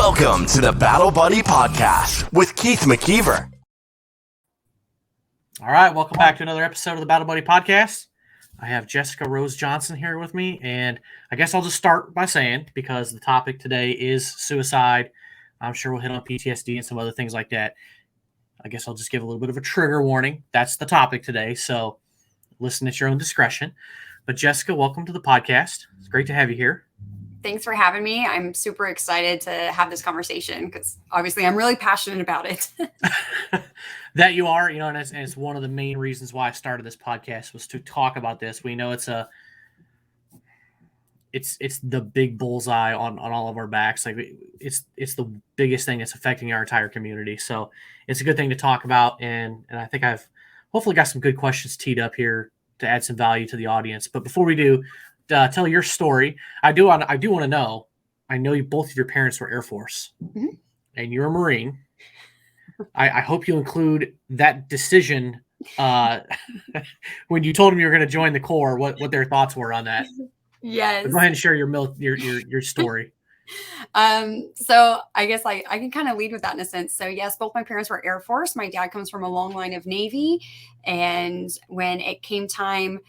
Welcome to the Battle Buddy Podcast with Keith McKeever. All right, welcome back to another episode of the Battle Buddy Podcast. I have Jessica Rose Johnson here with me, and I guess I'll just start by saying, because the topic today is suicide, I'm sure we'll hit on PTSD and some other things like that. I guess I'll just give a little bit of a trigger warning. That's the topic today, so listen at your own discretion. But Jessica, welcome to the podcast. It's great to have you here. Thanks for having me. I'm super excited to have this conversation because obviously I'm really passionate about it. That you are, and it's one of the main reasons why I started this podcast was to talk about this. We know it's the big bullseye on all of our backs. Like it's the biggest thing that's affecting our entire community. So it's a good thing to talk about. And I think I've hopefully got some good questions teed up here to add some value to the audience. But before we do, tell your story. I do want to know. I know both of your parents were Air Force, and you're a Marine. I hope you include that decision when you told them you were going to join the Corps. What their thoughts were on that? Yes. But go ahead and share your story. So I guess I can kind of lead with that in a sense. So yes, both my parents were Air Force. My dad comes from a long line of Navy, and when it came time,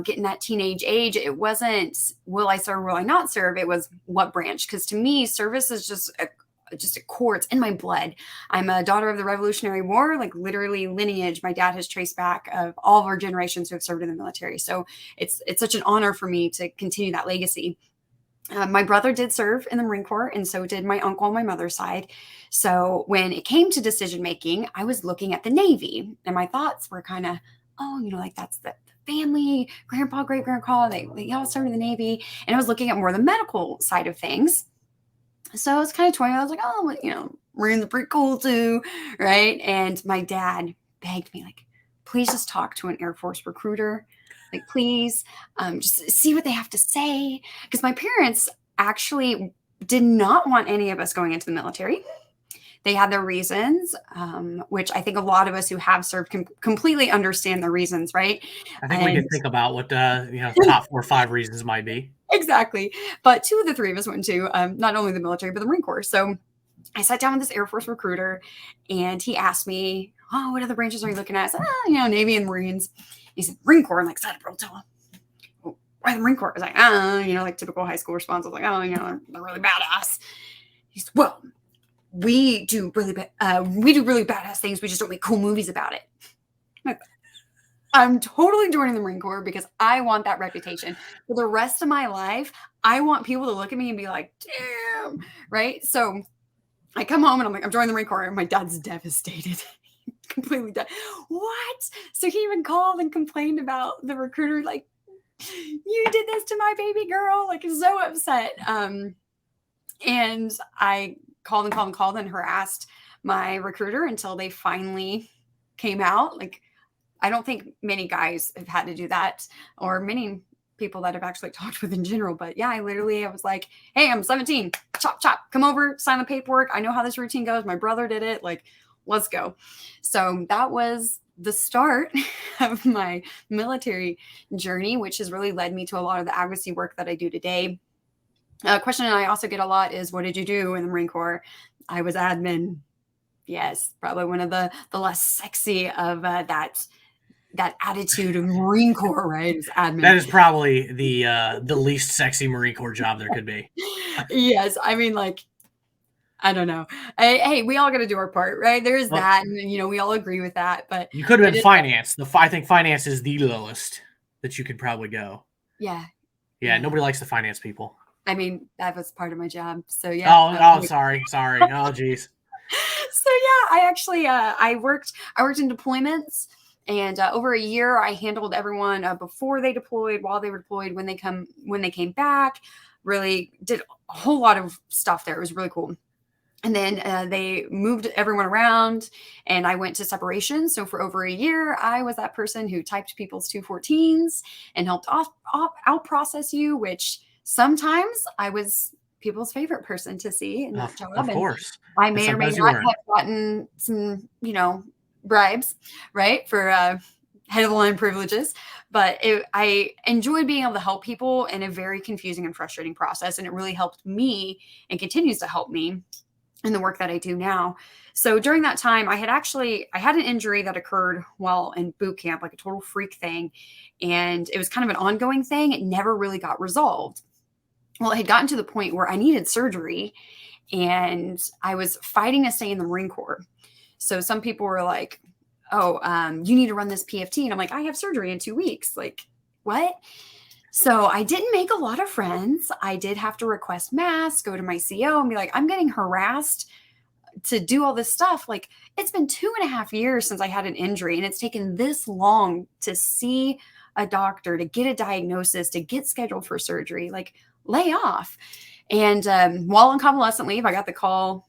getting that teenage age, it wasn't, will I serve, will I not serve? It was what branch? Because to me, service is just a core. It's in my blood. I'm a daughter of the Revolutionary War, like literally lineage. My dad has traced back of all of our generations who have served in the military. So it's such an honor for me to continue that legacy. My brother did serve in the Marine Corps, and so did my uncle on my mother's side. So when it came to decision making, I was looking at the Navy, and my thoughts were kind of, like that's the family, grandpa, great grandpa, they all served in the Navy. And I was looking at more the medical side of things. So I was kind of toying. I was like, Marines are pretty cool too, right? And my dad begged me, like, please just talk to an Air Force recruiter. Like, please, just see what they have to say. Because my parents actually did not want any of us going into the military. They had their reasons, which I think a lot of us who have served can completely understand the reasons, right? I think we can think about what top 4 or 5 reasons might be. Exactly. But 2 of the 3 of us went to not only the military, but the Marine Corps. So I sat down with this Air Force recruiter, and he asked me, what other branches are you looking at? I said, Navy and Marines. He said, Marine Corps. I'm like, "Sad, bro, tell him." Why the Marine Corps? I was like, like typical high school response. I was like, they're really badass. He said, well, we do really badass things. We just don't make cool movies about it. I'm totally joining the Marine Corps because I want that reputation. For the rest of my life, I want people to look at me and be like, damn, right? So I come home and I'm like, I'm joining the Marine Corps, and my dad's devastated. Completely dead. What? So he even called and complained about the recruiter, like, you did this to my baby girl, like, so upset. And I called and harassed my recruiter until they finally came out. Like, I don't think many guys have had to do that, or many people that I've actually talked with in general. But yeah, I was like, hey, I'm 17, chop, come over, sign the paperwork. I know how this routine goes. My brother did it. Like, let's go. So that was the start of my military journey, which has really led me to a lot of the advocacy work that I do today. A question I also get a lot is, what did you do in the Marine Corps? I was admin. Yes, probably one of the less sexy of that attitude of Marine Corps, right? Is admin. That is probably the least sexy Marine Corps job there could be. Yes, I mean, like, I don't know. Hey, we all got to do our part, right? There's that, and we all agree with that. But you could have been finance. I think finance is the lowest that you could probably go. Yeah. Nobody likes the finance people. I mean, that was part of my job. So yeah. Sorry. Oh, geez. So yeah, I actually I worked in deployments, and over a year I handled everyone before they deployed, while they were deployed, when they came back. Really did a whole lot of stuff there. It was really cool. And then they moved everyone around, and I went to separation. So for over a year, I was that person who typed people's 214s and helped out process you, which sometimes I was people's favorite person to see in that job. Of course. And I may or may not have gotten some, bribes, right? For head of the line privileges, but I enjoyed being able to help people in a very confusing and frustrating process. And it really helped me and continues to help me in the work that I do now. So during that time, I had an injury that occurred while in boot camp, like a total freak thing. And it was kind of an ongoing thing. It never really got resolved. Well, it had gotten to the point where I needed surgery and I was fighting to stay in the Marine Corps. So some people were like, oh, you need to run this PFT. And I'm like, I have surgery in 2 weeks. Like, what? So I didn't make a lot of friends. I did have to request masks, go to my CO and be like, I'm getting harassed to do all this stuff. Like, it's been 2.5 years since I had an injury, and it's taken this long to see a doctor, to get a diagnosis, to get scheduled for surgery. Like, lay off. And while on convalescent leave, I got the call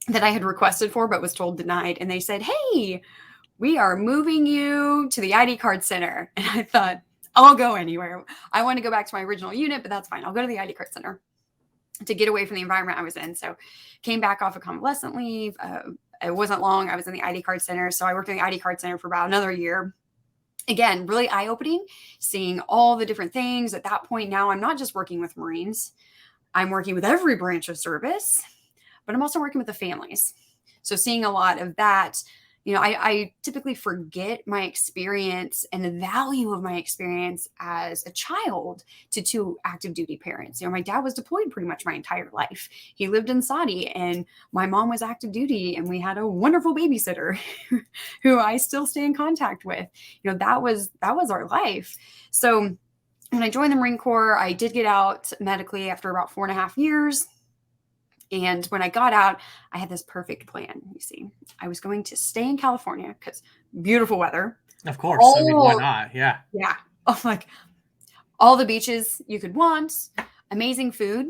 that I had requested for, but was told denied. And they said, hey, we are moving you to the ID card center. And I thought, I'll go anywhere. I want to go back to my original unit, but that's fine. I'll go to the ID card center to get away from the environment I was in. So came back off of convalescent leave. It wasn't long. I was in the ID card center. So I worked in the ID card center for about another year. Again, really eye-opening, seeing all the different things. At that point now, I'm not just working with Marines. I'm working with every branch of service, but I'm also working with the families. So seeing a lot of that, I typically forget my experience and the value of my experience as a child to 2 active duty parents. My dad was deployed pretty much my entire life. He lived in Saudi and my mom was active duty, and we had a wonderful babysitter who I still stay in contact with. That was our life. So when I joined the Marine Corps, I did get out medically after about 4.5 years. And when I got out, I had this perfect plan. You see, I was going to stay in California because beautiful weather. Of course. Why not? Yeah. Yeah. Oh, like all the beaches you could want, amazing food.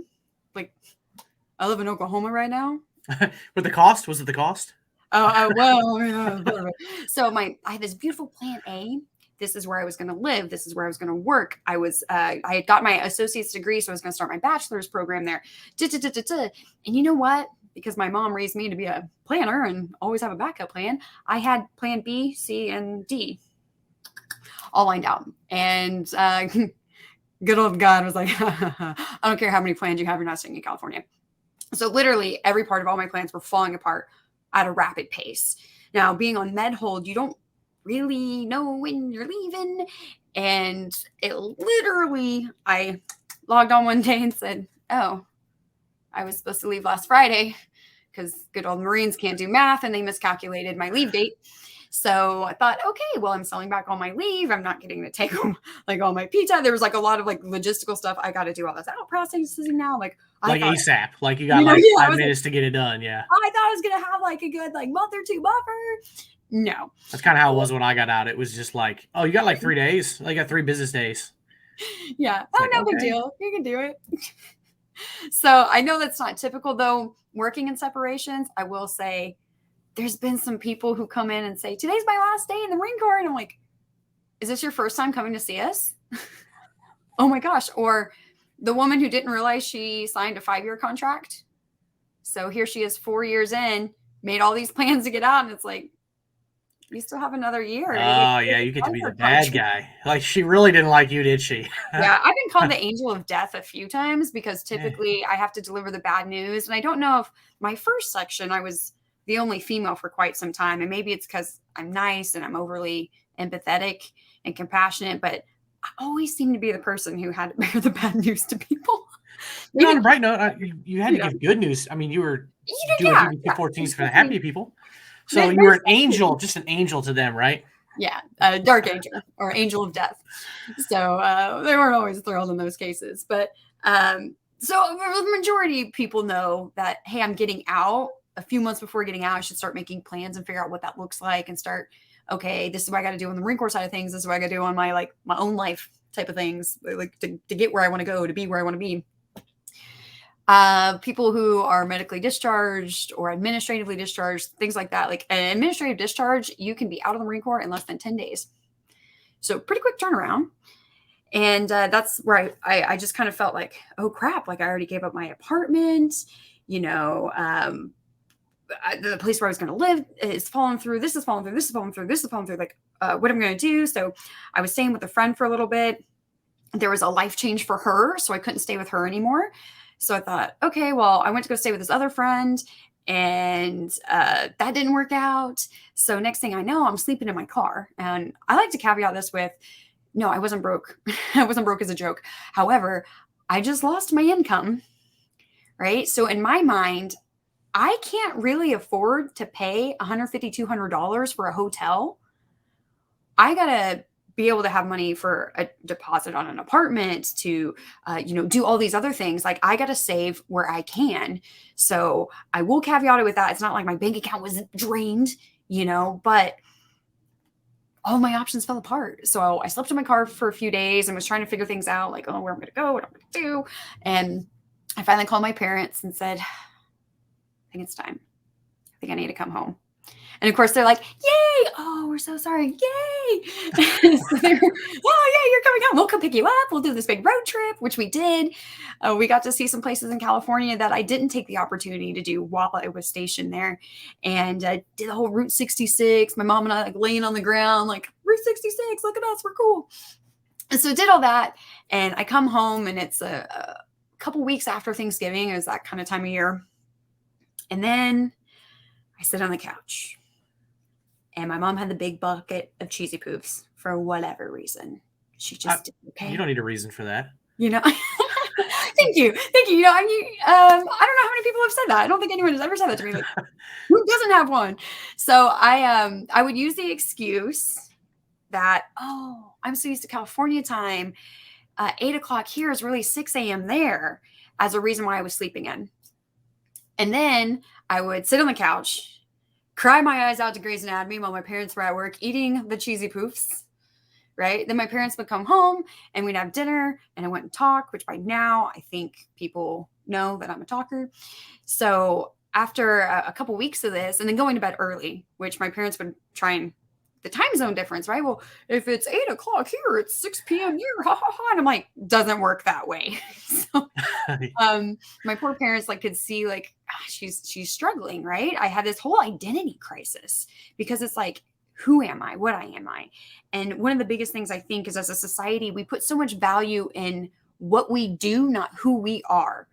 Like, I live in Oklahoma right now. With the cost? Was it the cost? Well, so I had this beautiful plan A. This is where I was going to live. This is where I was going to work. I had got my associate's degree, so I was going to start my bachelor's program there. And you know what? Because my mom raised me to be a planner and always have a backup plan, I had plan B, C, and D all lined out. And good old God was like, I don't care how many plans you have, you're not staying in California. So literally every part of all my plans were falling apart at a rapid pace. Now, being on med hold, you don't really know when you're leaving. And it literally, I logged on one day and said, oh, I was supposed to leave last Friday because good old Marines can't do math and they miscalculated my leave date. So I thought, okay, well, I'm selling back all my leave. I'm not getting to take home like all my pizza. There was like a lot of like logistical stuff. I got to do all this out processing now. Like ASAP. Like you got 5 minutes to get it done. Yeah. I thought I was going to have like a good month or 2 buffer. No. That's kind of how it was when I got out. It was just like, oh, you got like 3 days. You got 3 business days. Yeah. No big deal. You can do it. So I know that's not typical though. Working in separations, I will say there's been some people who come in and say, today's my last day in the Marine Corps. And I'm like, is this your first time coming to see us? Oh my gosh. Or the woman who didn't realize she signed a 5-year contract. So here she is 4 years in, made all these plans to get out. And it's like, you still have another year. Oh, yeah. You get to be the bad guy. Like, she really didn't like you, did she? Yeah. I've been called the angel of death a few times because typically I have to deliver the bad news. And I don't know if my first section, I was the only female for quite some time. And maybe it's because I'm nice and I'm overly empathetic and compassionate, but I always seem to be the person who had to bear the bad news to people. On a bright note, you had to give good news. I mean, you were doing PTSD for the happy people. So you were an angel, just an angel to them, right? Yeah, dark angel or angel of death. So they weren't always thrilled in those cases. But so the majority of people know that, hey, I'm getting out. A few months before getting out, I should start making plans and figure out what that looks like and start, okay, this is what I got to do on the Marine Corps side of things. This is what I got to do on my own life type of things, like to get where I want to go, to be where I want to be. People who are medically discharged or administratively discharged, things like that. Like an administrative discharge, you can be out of the Marine Corps in less than 10 days. So pretty quick turnaround. And that's where I just kind of felt like, oh crap, like I already gave up my apartment, the place where I was going to live is falling through. This is falling through. This is falling through. This is falling through. Like, what am I going to do? So I was staying with a friend for a little bit. There was a life change for her, so I couldn't stay with her anymore. So I thought, okay, well, I went to go stay with this other friend, and that didn't work out. So next thing I know, I'm sleeping in my car. And I like to caveat this with, no, I wasn't broke. I wasn't broke as a joke. However, I just lost my income, right? So in my mind, I can't really afford to pay $150, $200 for a hotel. I got to be able to have money for a deposit on an apartment to, do all these other things. Like, I got to save where I can. So I will caveat it with that. It's not like my bank account was drained, but all my options fell apart. So I slept in my car for a few days and was trying to figure things out, like, oh, where I'm going to go, what I'm going to do. And I finally called my parents and said, I think it's time. I think I need to come home. And of course, they're like, yay! Oh, we're so sorry. Yay! So they were, oh, yeah, you're coming home. We'll come pick you up. We'll do this big road trip, which we did. We got to see some places in California that I didn't take the opportunity to do while I was stationed there. And did the whole Route 66. My mom and I laying on the ground, like, Route 66, look at us. We're cool. And so did all that. And I come home, and it's a couple weeks after Thanksgiving. It was that kind of time of year. And then I sit on the couch. And my mom had the big bucket of cheesy poofs for whatever reason. She just did okay. You don't need a reason for that. Thank you. I don't know how many people have said that. I don't think anyone has ever said that to me. Like, who doesn't have one? So I would use the excuse that, oh, I'm so used to California time. 8 o'clock here is really 6 a.m. there, as a reason why I was sleeping in. And then I would sit on the couch, cry my eyes out to Grey's Anatomy while my parents were at work eating the cheesy poofs, right? Then my parents would come home and we'd have dinner, and I went and talk, which by now I think people know that I'm a talker. So after a couple weeks of this, and then going to bed early, which my parents would try and, the time zone difference, right? Well, if it's 8 o'clock here, it's 6 p.m. here, ha ha ha. And I'm like, doesn't work that way. So my poor parents could see she's struggling, right? I had this whole identity crisis because it's like, who am I? What am I? And one of the biggest things I think is, as a society, we put so much value in what we do, not who we are.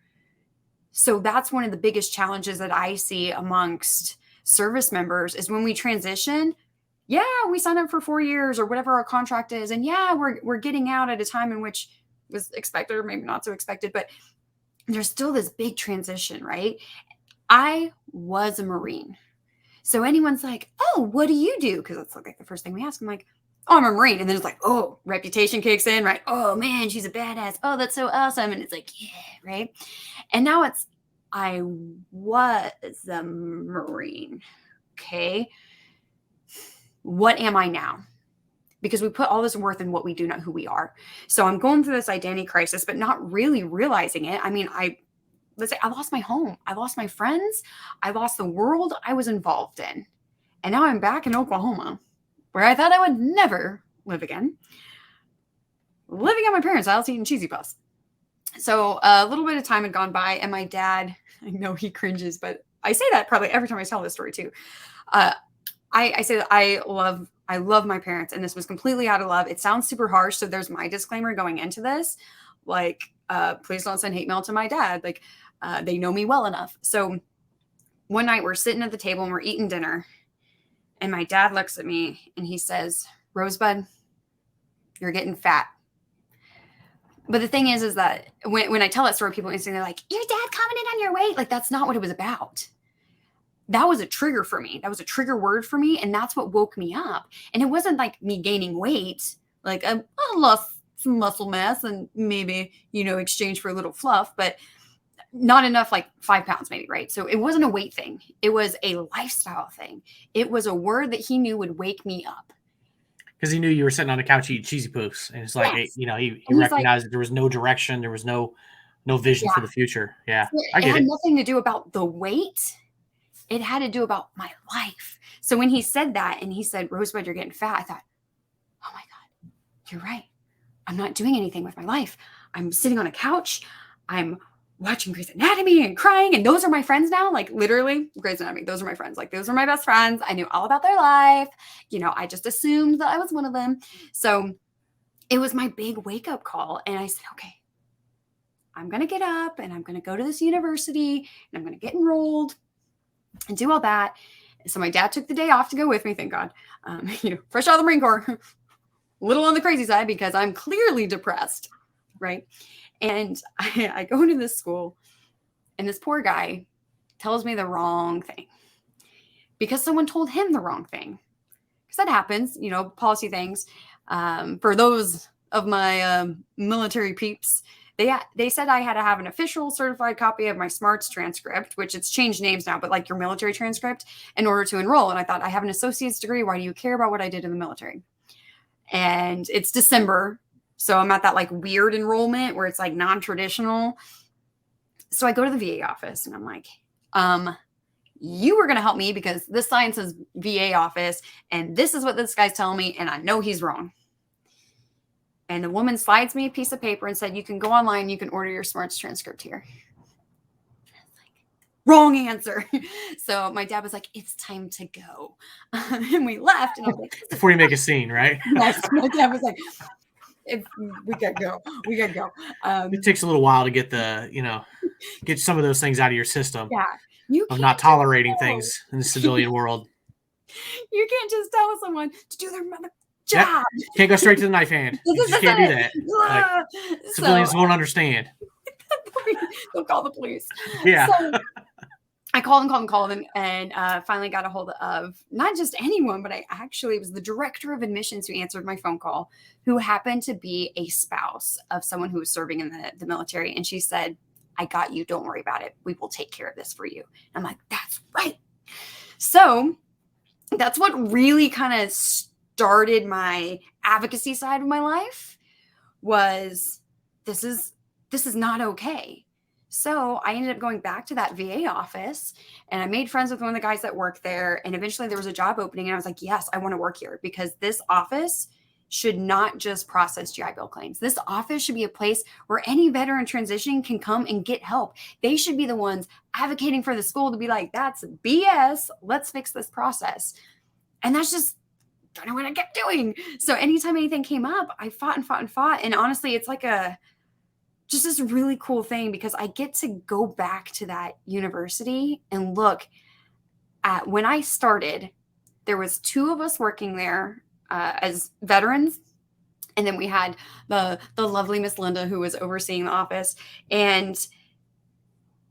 So that's one of the biggest challenges that I see amongst service members is when we transition. Yeah, we signed up for 4 years or whatever our contract is. And yeah, we're getting out at a time in which was expected or maybe not so expected, but there's still this big transition, right? I was a Marine. So anyone's like, oh, what do you do? Because that's like the first thing we ask. I'm like, oh, I'm a Marine. And then it's like, oh, reputation kicks in, right? Oh man, she's a badass. Oh, that's so awesome. And it's like, yeah, right? And now it's, I was a Marine. Okay. What am I now? Because we put all this worth in what we do, not who we are. So I'm going through this identity crisis, but not really realizing it. I mean, let's say I lost my home. I lost my friends. I lost the world I was involved in. And now I'm back in Oklahoma, where I thought I would never live again. Living at my parents' house, eating cheesy puffs. So a little bit of time had gone by, and my dad, I know he cringes, but I say that probably every time I tell this story too. I say that I love my parents, and this was completely out of love. It sounds super harsh, so there's my disclaimer going into this. Please don't send hate mail to my dad. They know me well enough. So one night we're sitting at the table and we're eating dinner, and my dad looks at me and he says, Rosebud, you're getting fat. But the thing is that when I tell that story, people instantly are like, your dad commented on your weight. That's not what it was about. That was a trigger for me. That was a trigger word for me. And that's what woke me up. And it wasn't like me gaining weight. I lost some muscle mass and maybe, exchange for a little fluff, but not enough, 5 pounds maybe, right? So it wasn't a weight thing. It was a lifestyle thing. It was a word that he knew would wake me up. Because he knew you were sitting on the couch eating cheesy poofs. And it's like, yes. He recognized that there was no direction. There was no vision for the future. Yeah, I get it. It had nothing to do about the weight. It had to do about my life. So when he said that and he said, Rosebud, you're getting fat, I thought, oh my God, you're right. I'm not doing anything with my life. I'm sitting on a couch. I'm watching Grey's Anatomy and crying. And those are my friends now. Like literally Grey's Anatomy. Those are my friends. Like those are my best friends. I knew all about their life. I just assumed that I was one of them. So it was my big wake up call. And I said, okay, I'm going to get up and I'm going to go to this university and I'm going to get enrolled and do all that. So my dad took the day off to go with me. Thank God. Fresh out of the Marine Corps, a little on the crazy side because I'm clearly depressed. Right. And I go into this school and this poor guy tells me the wrong thing because someone told him the wrong thing. Because that happens, policy things. For those of my military peeps, they said I had to have an official certified copy of my SMARTS transcript, which it's changed names now, but like your military transcript in order to enroll. And I thought, I have an associate's degree. Why do you care about what I did in the military? And it's December. So I'm at that like weird enrollment where it's like non-traditional. So I go to the VA office and I'm like, you were going to help me because this sign says VA office. And this is what this guy's telling me. And I know he's wrong. And the woman slides me a piece of paper and said, you can go online. You can order your SMARTS transcript here. Wrong answer. So my dad was like, it's time to go. And we left. And I was like, before you make a scene, right? Yes. My dad was like, we gotta go. We gotta go. It takes a little while to get get some of those things out of your system. Yeah. Of not tolerating things in the civilian world. You can't just tell someone to do their mother job. Yeah. Can't go straight to the knife hand. You just can't do that. Like, civilians won't understand. They'll call the police. Yeah. So I called and finally got a hold of not just anyone, but it was the director of admissions who answered my phone call, who happened to be a spouse of someone who was serving in the military. And she said, I got you. Don't worry about it. We will take care of this for you. I'm like, that's right. So that's what really kind of started my advocacy side of my life was this is not okay. So I ended up going back to that VA office and I made friends with one of the guys that worked there. And eventually there was a job opening and I was like, yes, I want to work here because this office should not just process GI Bill claims. This office should be a place where any veteran transition can come and get help. They should be the ones advocating for the school to be like, that's BS. Let's fix this process. And that's just kind of what I kept doing. So anytime anything came up, I fought and fought and fought. And honestly, it's like just this really cool thing because I get to go back to that university and look at when I started, there was 2 of us working there as veterans. And then we had the lovely Miss Linda who was overseeing the office. And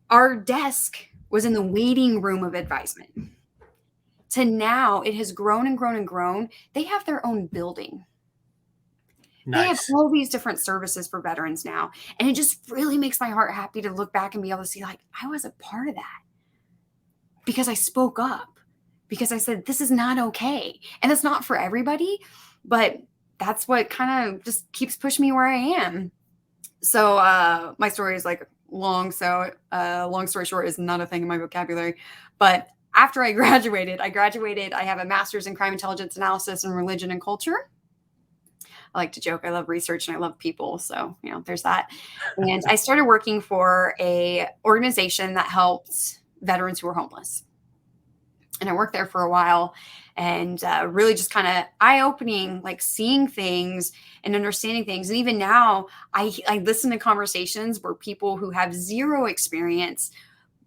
our desk was in the waiting room of advisement. To now, it has grown and grown and grown. They have their own building. Nice. They have all these different services for veterans now. And it just really makes my heart happy to look back and be able to see, like, I was a part of that because I spoke up, because I said, this is not okay. And it's not for everybody, but that's what kind of just keeps pushing me where I am. So my story is like long. So long story short is not a thing in my vocabulary. But after I graduated, I have a master's in crime intelligence analysis and religion and culture. I like to joke. I love research and I love people. So, there's that. And I started working for a organization that helped veterans who were homeless. And I worked there for a while and really just kind of eye-opening, like seeing things and understanding things. And even now I listen to conversations where people who have zero experience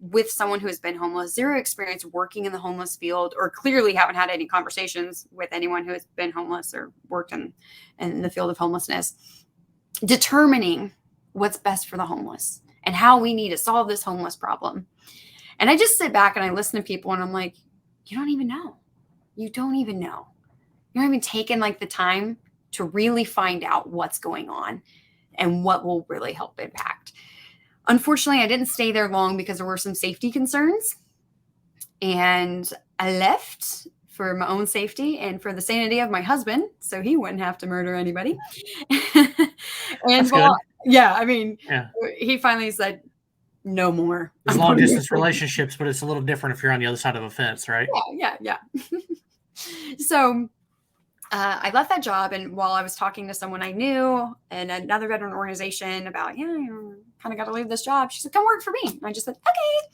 with someone who has been homeless, zero experience working in the homeless field, or clearly haven't had any conversations with anyone who has been homeless or worked in the field of homelessness, determining what's best for the homeless and how we need to solve this homeless problem. And I just sit back and I listen to people and I'm like, you don't even know. You don't even know. You haven't even taken like the time to really find out what's going on and what will really help impact. Unfortunately, I didn't stay there long because there were some safety concerns, and I left for my own safety and for the sanity of my husband, so he wouldn't have to murder anybody. And he finally said, no more. There's long distance relationships, but it's a little different if you're on the other side of a fence, right? Yeah. So I left that job, and while I was talking to someone I knew in another veteran organization about, kind of got to leave this job, she said, "Come work for me." And I just said, "Okay,"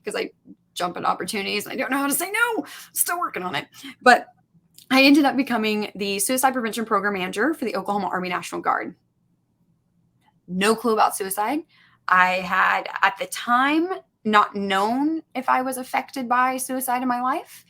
because I jump at opportunities and I don't know how to say no. Still working on it. But I ended up becoming the suicide prevention program manager for the Oklahoma Army National Guard. No clue about suicide. I had, at the time, not known if I was affected by suicide in my life.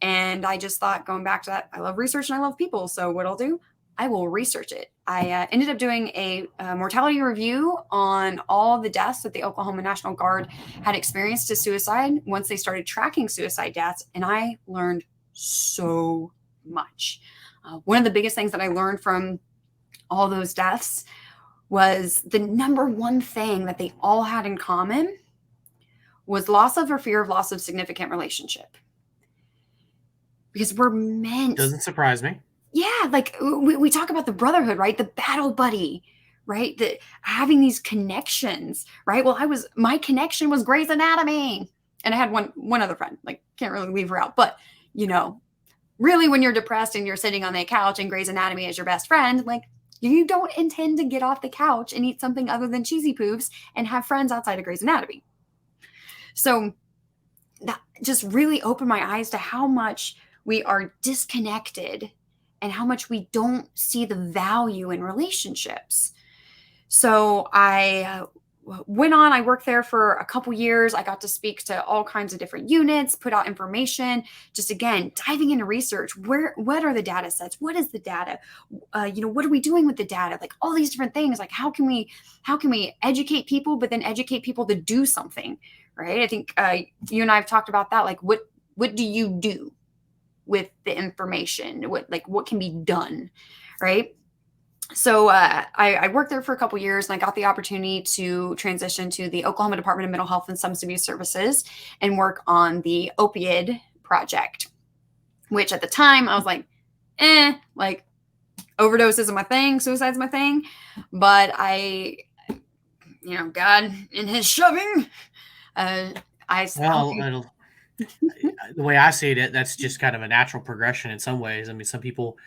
And I just thought, going back to that, I love research and I love people. So what I'll do, I will research it. I ended up doing a mortality review on all the deaths that the Oklahoma National Guard had experienced to suicide once they started tracking suicide deaths. And I learned so much. One of the biggest things that I learned from all those deaths was the number one thing that they all had in common was loss of or fear of loss of significant relationship. Because we're meant. Doesn't surprise me. Yeah, like we talk about the brotherhood, right? The battle buddy, right? Having these connections, right? Well, my connection was Grey's Anatomy, and I had one other friend. Like, can't really leave her out, but really, when you're depressed and you're sitting on the couch and Grey's Anatomy is your best friend, like, you don't intend to get off the couch and eat something other than cheesy poofs and have friends outside of Grey's Anatomy. So that just really opened my eyes to how much we are disconnected and how much we don't see the value in relationships. So I went on, I worked there for a couple years. I got to speak to all kinds of different units, put out information, just again, diving into research. What are the data sets? What is the data? What are we doing with the data? Like all these different things, like how can we educate people, but then educate people to do something, right? I think you and I have talked about that. Like what do you do with the information? What can be done, right? So I worked there for a couple years, and I got the opportunity to transition to the Oklahoma Department of Mental Health and Substance Abuse Services and work on the opioid project, which at the time I was like overdose isn't my thing, suicide's my thing. But God in his shoving, the way I see it, that's just kind of a natural progression in some ways. I mean, some people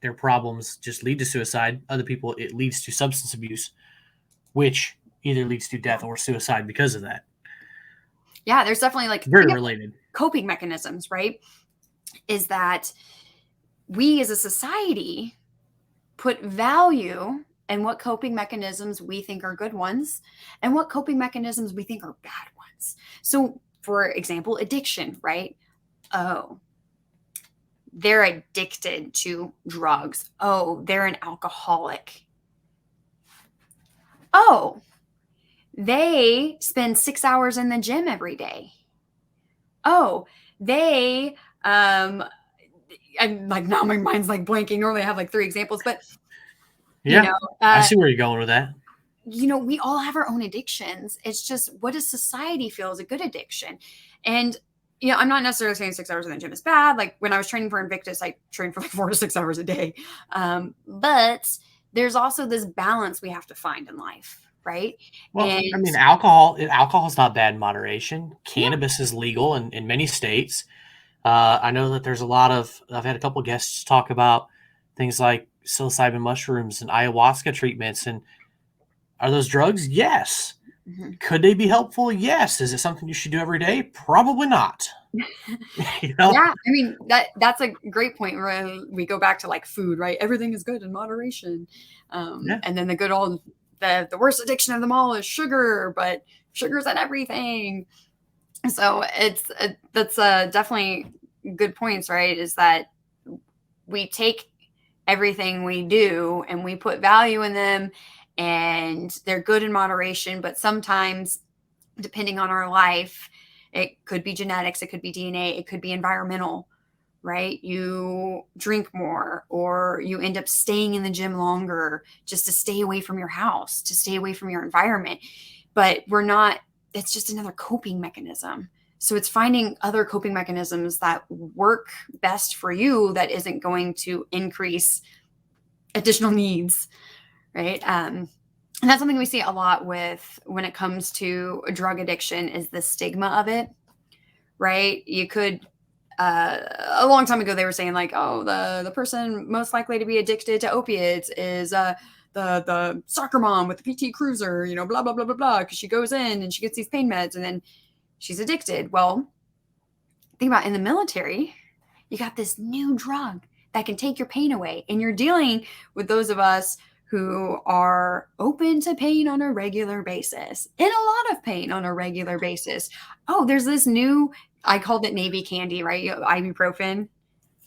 their problems just lead to suicide. Other people, it leads to substance abuse, which either leads to death or suicide because of that. Yeah, there's definitely very related coping mechanisms, right? Is that we as a society put value in what coping mechanisms we think are good ones and what coping mechanisms we think are bad ones. So, for example, addiction, right? Oh, they're addicted to drugs. Oh, they're an alcoholic. Oh, they spend 6 hours in the gym every day. Oh, they, and now my mind's blanking. Normally I have 3 examples, but yeah, I see where you're going with that. We all have our own addictions. It's just, what does society feel is a good addiction? And I'm not necessarily saying 6 hours in the gym is bad. Like when I was training for Invictus, I trained for 4 to 6 hours a day. But there's also this balance we have to find in life, right? Well, I mean, alcohol is not bad in moderation. Cannabis is legal in many states. I know that there's I've had a couple guests talk about things like psilocybin mushrooms and ayahuasca treatments. And are those drugs? Yes. Mm-hmm. Could they be helpful? Yes. Is it something you should do every day? Probably not. Yeah, I mean, that's a great point where we go back to food, right? Everything is good in moderation. And then the worst addiction of them all is sugar, but sugar's in everything. So that's definitely good points, right? Is that we take everything we do and we put value in them, and they're good in moderation, but sometimes, depending on our life, it could be genetics, it could be DNA, it could be environmental, right? You drink more, or you end up staying in the gym longer just to stay away from your house, to stay away from your environment. But it's just another coping mechanism. So it's finding other coping mechanisms that work best for you that isn't going to increase additional needs, right? And that's something we see a lot when it comes to drug addiction, is the stigma of it, right? You could a long time ago, they were saying like, oh, the person most likely to be addicted to opiates is the soccer mom with the PT Cruiser, blah, blah, blah, blah, blah, because she goes in and she gets these pain meds and then she's addicted. Well, think about in the military, you got this new drug that can take your pain away. And you're dealing with those of us who are open to pain on a regular basis, in a lot of pain on a regular basis. Oh, there's this new, I called it Navy candy, right? Ibuprofen.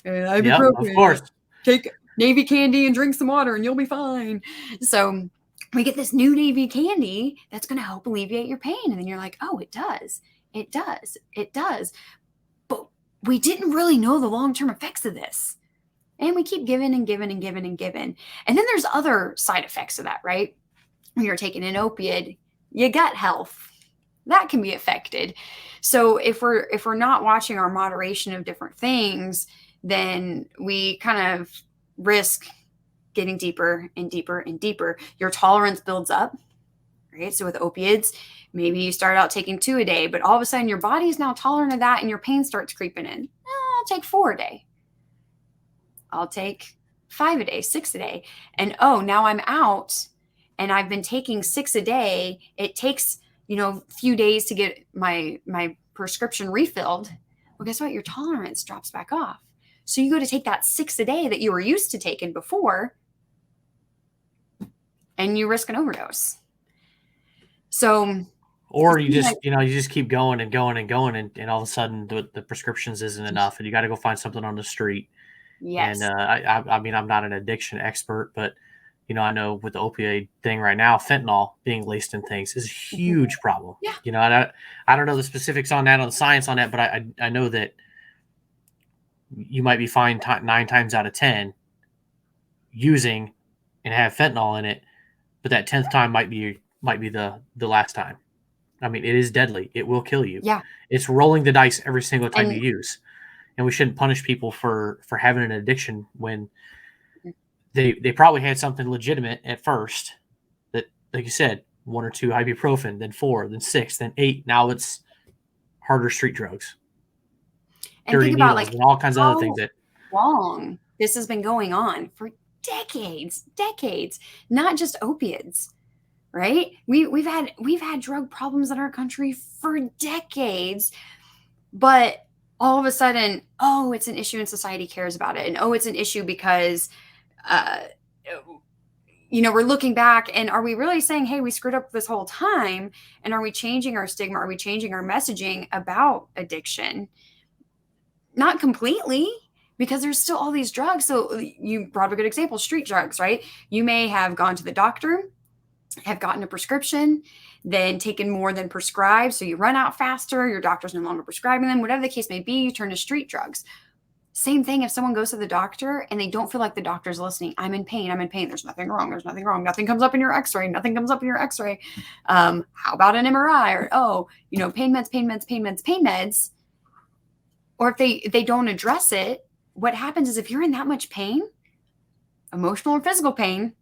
Yep, of course. Take Navy candy and drink some water and you'll be fine. So we get this new Navy candy that's going to help alleviate your pain. And then you're like, oh, it does. It does. It does. But we didn't really know the long-term effects of this. And we keep giving and giving and giving and giving. And then there's other side effects of that, right? When you're taking an opiate, your gut health, that can be affected. So if we're not watching our moderation of different things, then we kind of risk getting deeper and deeper and deeper. Your tolerance builds up, right? So with opiates, maybe you start out taking 2 a day, but all of a sudden your body is now tolerant of that and your pain starts creeping in. I'll take 4 a day. I'll take 5 a day, 6 a day. And now I'm out and I've been taking 6 a day. It takes, a few days to get my prescription refilled. Well, guess what? Your tolerance drops back off. So you go to take that 6 a day that you were used to taking before, and you risk an overdose. So, or you just, you just keep going and going and going, and all of a sudden the prescriptions isn't enough, and you got to go find something on the street. Yes. And I mean, I'm not an addiction expert, but I know with the opioid thing right now, fentanyl being laced in things is a huge problem. Yeah. And I don't know the specifics on that, on the science on that, but I know that you might be fined 9 times out of 10 using and have fentanyl in it, but that 10th time might be the last time. I mean, it is deadly. It will kill you. Yeah. It's rolling the dice every single time you use. And we shouldn't punish people for having an addiction when they probably had something legitimate at first that, like you said, 1 or 2 ibuprofen, then 4, then 6, then 8. Now it's harder street drugs. And dirty think about needles and all kinds of other things that long this has been going on for decades, not just opiates, right? We've had drug problems in our country for decades, but all of a sudden, it's an issue and society cares about it. And it's an issue because, we're looking back and are we really saying, hey, we screwed up this whole time? And are we changing our stigma? Are we changing our messaging about addiction? Not completely, because there's still all these drugs. So you brought up a good example, street drugs, right? You may have gone to the doctor, have gotten a prescription, then taken more than prescribed. So you run out faster, your doctor's no longer prescribing them, whatever the case may be, you turn to street drugs. Same thing if someone goes to the doctor and they don't feel like the doctor's listening. I'm in pain. There's nothing wrong. Nothing comes up in your x-ray. How about an MRI? Or, pain meds. Or if they don't address it, what happens is if you're in that much pain, emotional or physical pain,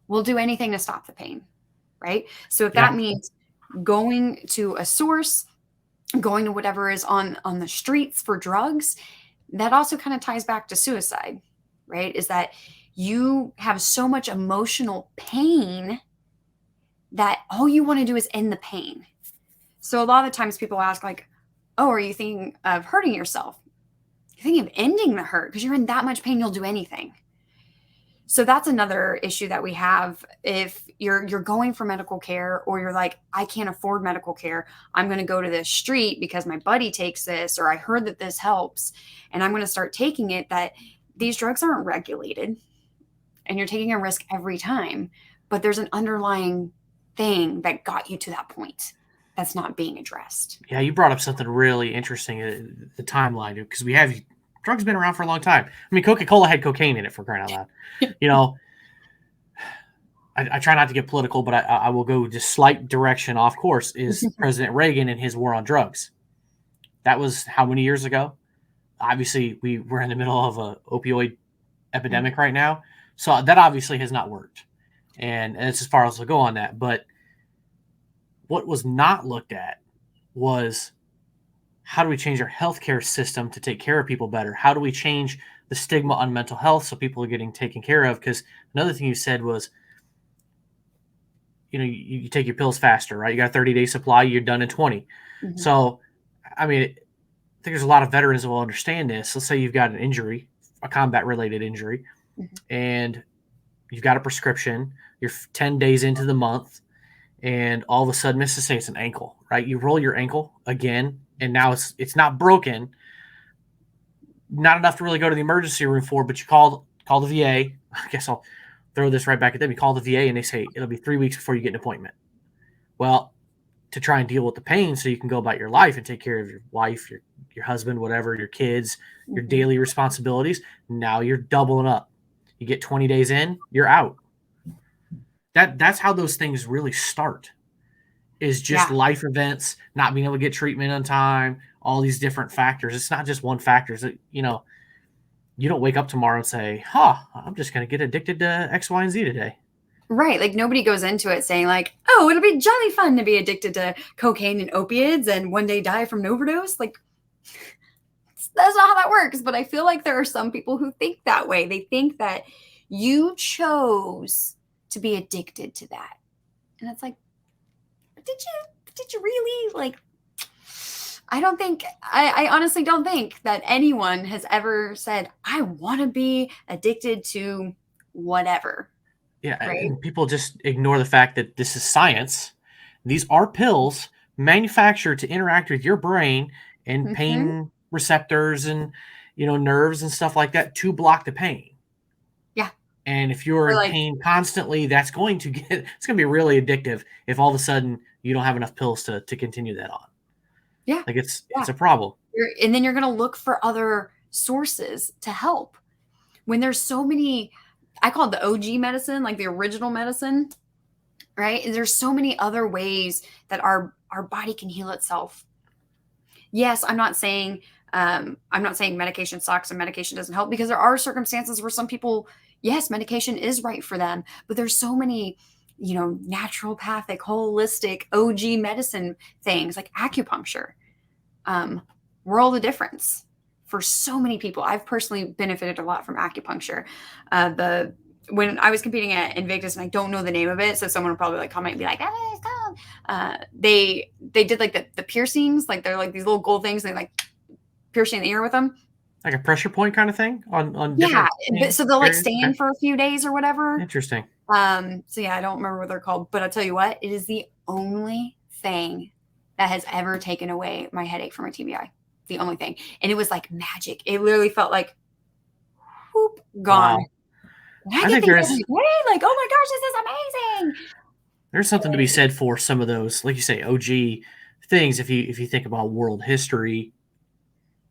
we'll do anything to stop the pain, right? So if that means going to a source, going to whatever is on the streets for drugs, that also kind of ties back to suicide, right? Is that you have so much emotional pain that all you want to do is end the pain. So a lot of times people ask like, are you thinking of hurting yourself? You're thinking of ending the hurt because you're in that much pain, you'll do anything. So that's another issue that we have. If you're going for medical care or you're like, I can't afford medical care, I'm going to go to this street because my buddy takes this, or I heard that this helps, and I'm going to start taking it, that these drugs aren't regulated and you're taking a risk every time, but there's an underlying thing that got you to that point that's not being addressed. Yeah, you brought up something really interesting, the timeline, because drugs have been around for a long time. I mean, Coca-Cola had cocaine in it, for crying out loud. I try not to get political, but I will go just slight direction off course, is President Reagan and his war on drugs. That was how many years ago? Obviously, we're in the middle of an opioid epidemic right now. So that obviously has not worked. And that's as far as we'll go on that. But what was not looked at was how do we change our healthcare system to take care of people better? How do we change the stigma on mental health so people are getting taken care of? Because another thing you said was, you take your pills faster, right? You got a 30-day supply, you're done in 20. Mhm. So, I mean, I think there's a lot of veterans that will understand this. Let's say you've got an injury, a combat-related injury, Mhm. and you've got a prescription, you're 10 days into the month, and all of a sudden, let's just say it's an ankle, right? You roll your ankle again, and now it's not broken, not enough to really go to the emergency room for, but you call the VA. I guess I'll throw this right back at them. You call the VA, and they say it'll be 3 weeks before you get an appointment. Well, to try and deal with the pain so you can go about your life and take care of your wife, your husband, whatever, your kids, your Mhm. daily responsibilities, now you're doubling up. You get 20 days in, you're out. That's how those things really start. Is just Yeah. life events, not being able to get treatment on time, all these different factors. It's not just one factor. You don't wake up tomorrow and say, I'm just going to get addicted to X, Y, and Z today. Right. Like nobody goes into it saying like, oh, it'll be jolly fun to be addicted to cocaine and opiates and one day die from an overdose. Like that's not how that works. But I feel like there are some people who think that way. They think that you chose to be addicted to that. And it's like, did you really? Like, I honestly don't think that anyone has ever said, I want to be addicted to whatever. Yeah, Right. and people just ignore the fact that this is science. These are pills manufactured to interact with your brain and Hmm. pain receptors and nerves and stuff like that to block the pain. Yeah. And if you're Or in like, pain constantly, it's going to be really addictive if all of a sudden you don't have enough pills to continue that on. yeah. Like it's Yeah. a problem. And then you're going to look for other sources to help when there's so many. I call it the OG medicine, like the original medicine, right? And there's so many other ways that our body can heal itself. Yes, I'm not saying medication sucks and medication doesn't help, because there are circumstances where some people, yes, medication is right for them, but there's so many, naturopathic, holistic, OG medicine things like acupuncture. World of difference for so many people. I've personally benefited a lot from acupuncture. When I was competing at Invictus, and I don't know the name of it, so someone will probably like comment and be like, "Ah, it's called." They did like the piercings, like they're like these little gold things. They like piercing the ear with them. Like a pressure point kind of thing on Yeah, different so they'll like areas. stay in Okay. for a few days or whatever. Interesting. So yeah, I don't remember what they're called, but I'll tell you what, it is the only thing that has ever taken away my headache from a TBI. The only thing. And it was like magic. It literally felt like whoop, gone. Wow. And I I get think these every there's day, like, oh my gosh, this is amazing. there's something to be said for some of those, like you say, OG things. If you think about world history,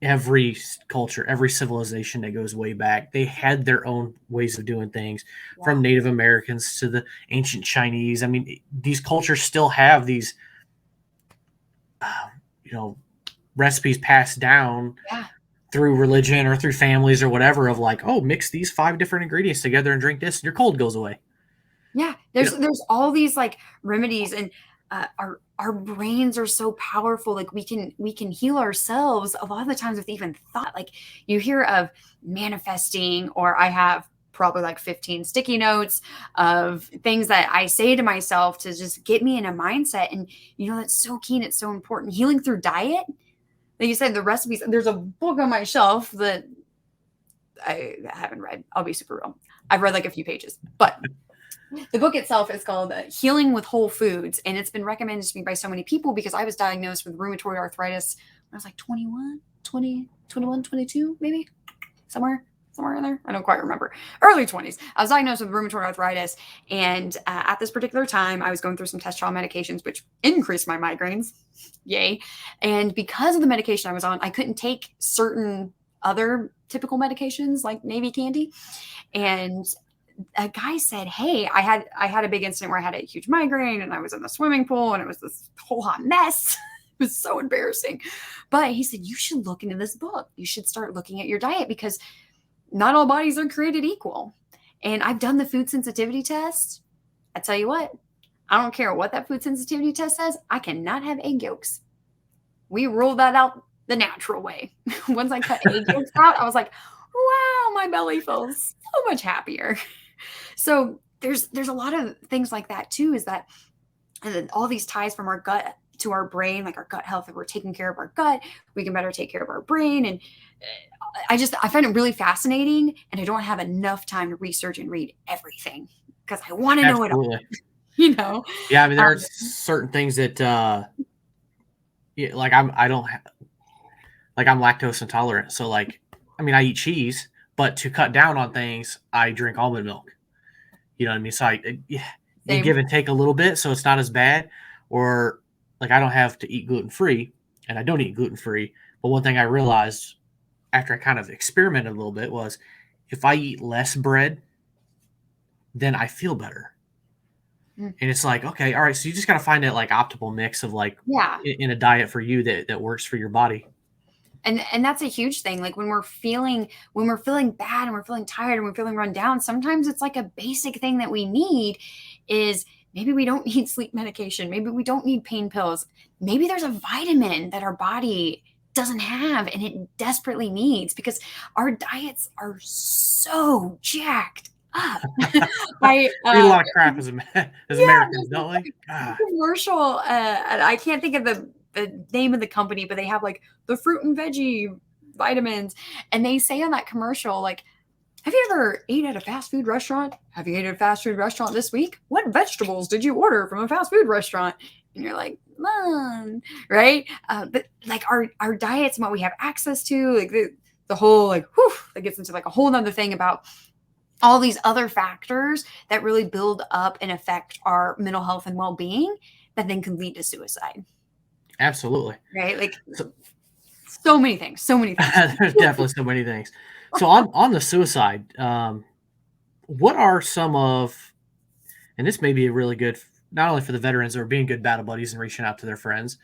every culture, every civilization that goes way back, they had their own ways of doing things, from Yeah. Native Americans to the ancient Chinese. I mean, these cultures still have these, uh, recipes passed down Yeah. through religion or through families or whatever, of like, oh, mix these 5 different ingredients together and drink this, and your cold goes away. Yeah. You know, There's all these like remedies, and our brains are so powerful. Like we can heal ourselves a lot of the times with even thought. Like you hear of manifesting, or I have probably like 15 sticky notes of things that I say to myself to just get me in a mindset. And that's so key and it's so important. Healing through diet. Like you said, the recipes, there's a book on my shelf that I haven't read. I'll be super real. I've read like a few pages, but the book itself is called Healing with Whole Foods. And it's been recommended to me by so many people because I was diagnosed with rheumatoid arthritis when I was like 21, 22, maybe somewhere in there. I don't quite remember. Early 20s. I was diagnosed with rheumatoid arthritis. And at this particular time, I was going through some test trial medications, which increased my migraines. Yay. And because of the medication I was on, I couldn't take certain other typical medications like Navy candy. And a guy said, hey, I had a big incident where I had a huge migraine and I was in the swimming pool and it was this whole hot mess. It was so embarrassing. But he said, you should look into this book. You should start looking at your diet because not all bodies are created equal. And I've done the food sensitivity test. I tell you what, I don't care what that food sensitivity test says. I cannot have egg yolks. We ruled that out the natural way. Once I cut egg yolks out, I was like, wow, my belly feels so much happier. So there's a lot of things like that too, is that all these ties from our gut to our brain, like our gut health, if we're taking care of our gut, we can better take care of our brain. And I find it really fascinating, and I don't have enough time to research and read everything because I want to know it all, you know? Yeah. I mean, there are certain things that, like I'm lactose intolerant. So like, I mean, I eat cheese, but to cut down on things, I drink almond milk. You know what I mean? So you give and take a little bit, so it's not as bad. Or like, I don't have to eat gluten-free, and I don't eat gluten-free. But one thing I realized after I kind of experimented a little bit was, if I eat less bread, then I feel better. And it's like, okay, all right. So you just got to find that like optimal mix of like, in a diet for you that works for your body. And that's a huge thing. Like when we're feeling bad and we're feeling tired and we're feeling run down, sometimes it's like a basic thing that we need is maybe we don't need sleep medication. Maybe we don't need pain pills. Maybe there's a vitamin that our body doesn't have and it desperately needs, because our diets are so jacked up. We eat a lot of crap as Americans, don't we? Commercial. I can't think of the name of the company, but they have like the fruit and veggie vitamins. And they say on that commercial, like, have you ever ate at a fast food restaurant? Have you ate at a fast food restaurant this week? What vegetables did you order from a fast food restaurant? And you're like, right? But like our diets and what we have access to, like the whole, like, that gets into like a whole nother thing about all these other factors that really build up and affect our mental health and well-being that then can lead to suicide. Absolutely. Right? Like so many things. There's definitely so many things. So on the suicide, what are some of, and this may be a really good, not only for the veterans that are being good battle buddies and reaching out to their friends.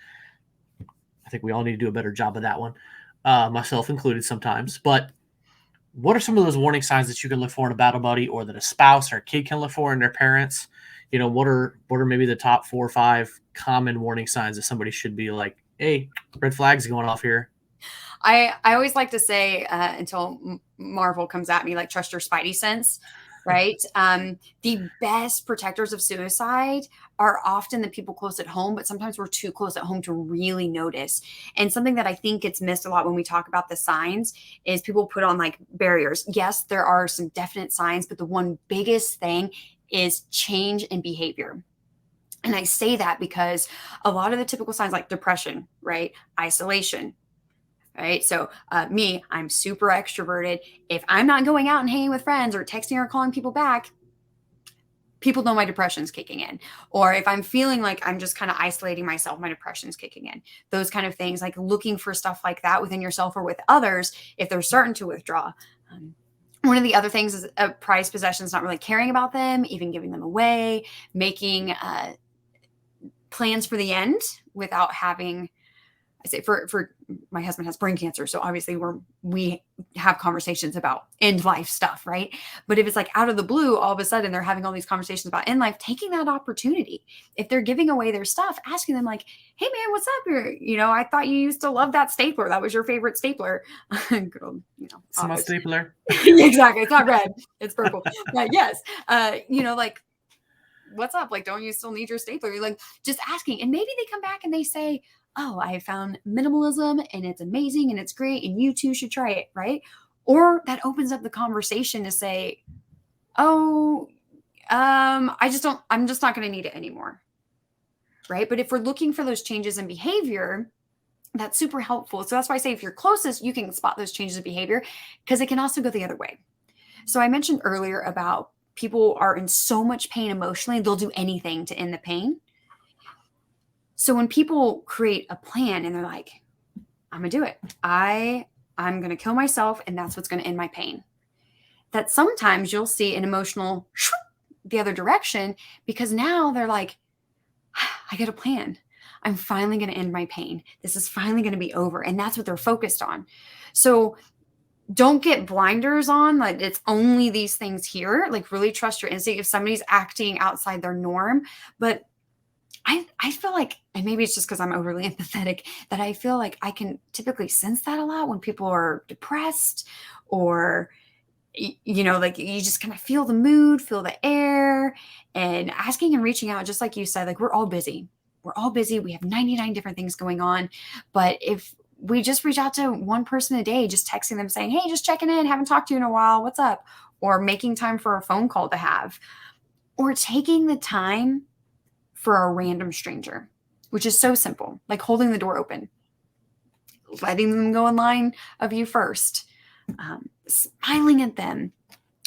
I think we all need to do a better job of that one, myself included sometimes. But what are some of those warning signs that you can look for in a battle buddy, or that a spouse or a kid can look for in their parents? You know, what are maybe the top 4 or 5 common warning signs that somebody should be like, hey, red flags going off here? I always like to say, until Marvel comes at me, like, trust your spidey sense, right? The best protectors of suicide are often the people close at home, but sometimes we're too close at home to really notice. And something that I think gets missed a lot when we talk about the signs is people put on like barriers. Yes, there are some definite signs, but the one biggest thing is change in behavior. And I say that because a lot of the typical signs, like depression, right? Isolation, right? So me, I'm super extroverted. If I'm not going out and hanging with friends or texting or calling people back, people know my depression's kicking in. Or if I'm feeling like I'm just kind of isolating myself, my depression's kicking in. Those kind of things, like looking for stuff like that within yourself or with others if they're starting to withdraw. One of the other things is prized possessions, not really caring about them, even giving them away, making plans for the end without having, I say for my husband has brain cancer. So obviously we have conversations about end life stuff, right? But if it's like out of the blue, all of a sudden they're having all these conversations about end life, taking that opportunity. If they're giving away their stuff, asking them like, hey man, what's up here? You know, I thought you used to love that stapler. That was your favorite stapler. Good old, it's my stapler. Exactly. It's not red. It's purple. But yes. Like, what's up? Like, don't you still need your stapler? You're like, just asking. And maybe they come back and they say, oh, I found minimalism and it's amazing and it's great and you too should try it, right? Or that opens up the conversation to say, oh, I'm just not going to need it anymore, right? But if we're looking for those changes in behavior, that's super helpful. So that's why I say if you're closest, you can spot those changes in behavior, because it can also go the other way. So I mentioned earlier about people are in so much pain emotionally, they'll do anything to end the pain. So when people create a plan and they're like, I'm going to do it. I'm going to kill myself and that's what's going to end my pain. That sometimes you'll see an emotional the other direction, because now they're like, I get a plan. I'm finally going to end my pain. This is finally going to be over. And that's what they're focused on. So don't get blinders on, like it's only these things here. Like really trust your instinct if somebody's acting outside their norm. But I feel like, and maybe it's just because I'm overly empathetic, that I feel like I can typically sense that a lot when people are depressed, or, like you just kind of feel the mood, feel the air, and asking and reaching out, just like you said, like we're all busy. We're all busy. We have 99 different things going on. But if we just reach out to one person a day, just texting them saying, hey, just checking in, haven't talked to you in a while, what's up? Or making time for a phone call to have, or taking the time for a random stranger, which is so simple, like holding the door open, letting them go in line of you first, smiling at them.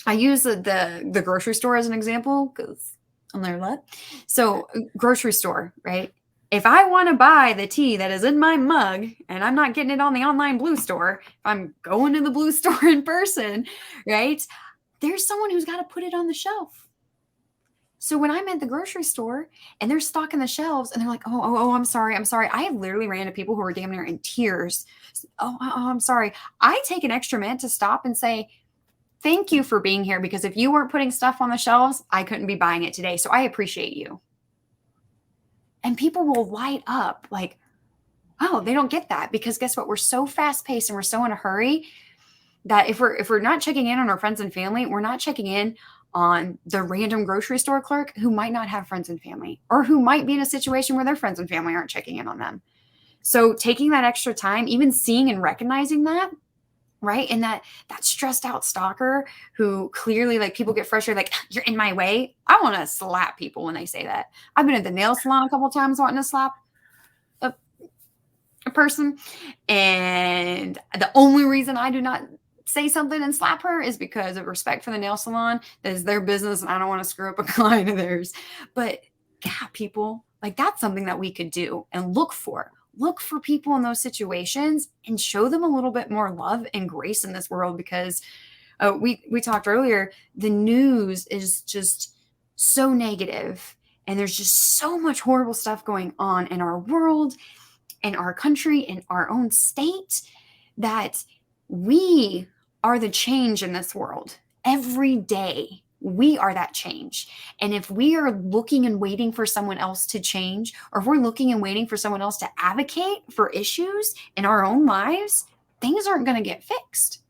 I use the grocery store as an example because I'll never let. So grocery store, right? If I want to buy the tea that is in my mug and I'm not getting it on the online Blue store, if I'm going to the Blue store in person, right? There's someone who's got to put it on the shelf. So when I'm at the grocery store and they're stocking the shelves and they're like, oh, I'm sorry. I have literally ran into people who are damn near in tears. Oh, I'm sorry. I take an extra minute to stop and say, thank you for being here, because if you weren't putting stuff on the shelves, I couldn't be buying it today. So I appreciate you. And people will light up like, oh, they don't get that, because guess what? We're so fast paced and we're so in a hurry that if we're not checking in on our friends and family, we're not checking in on the random grocery store clerk who might not have friends and family, or who might be in a situation where their friends and family aren't checking in on them. So taking that extra time, even seeing and recognizing that, right? And that stressed out stalker who clearly, like, people get frustrated, like, you're in my way. I want to slap people when they say that. I've been at the nail salon a couple of times wanting to slap a person. And the only reason I do not say something and slap her is because of respect for the nail salon. That is their business and I don't want to screw up a client of theirs. But yeah, people, like, that's something that we could do and look for people in those situations and show them a little bit more love and grace in this world, because we talked earlier, the news is just so negative and there's just so much horrible stuff going on in our world, in our country, in our own state, that we are the change in this world. Every day, we are that change. And if we are looking and waiting for someone else to change, or if we're looking and waiting for someone else to advocate for issues in our own lives, things aren't going to get fixed.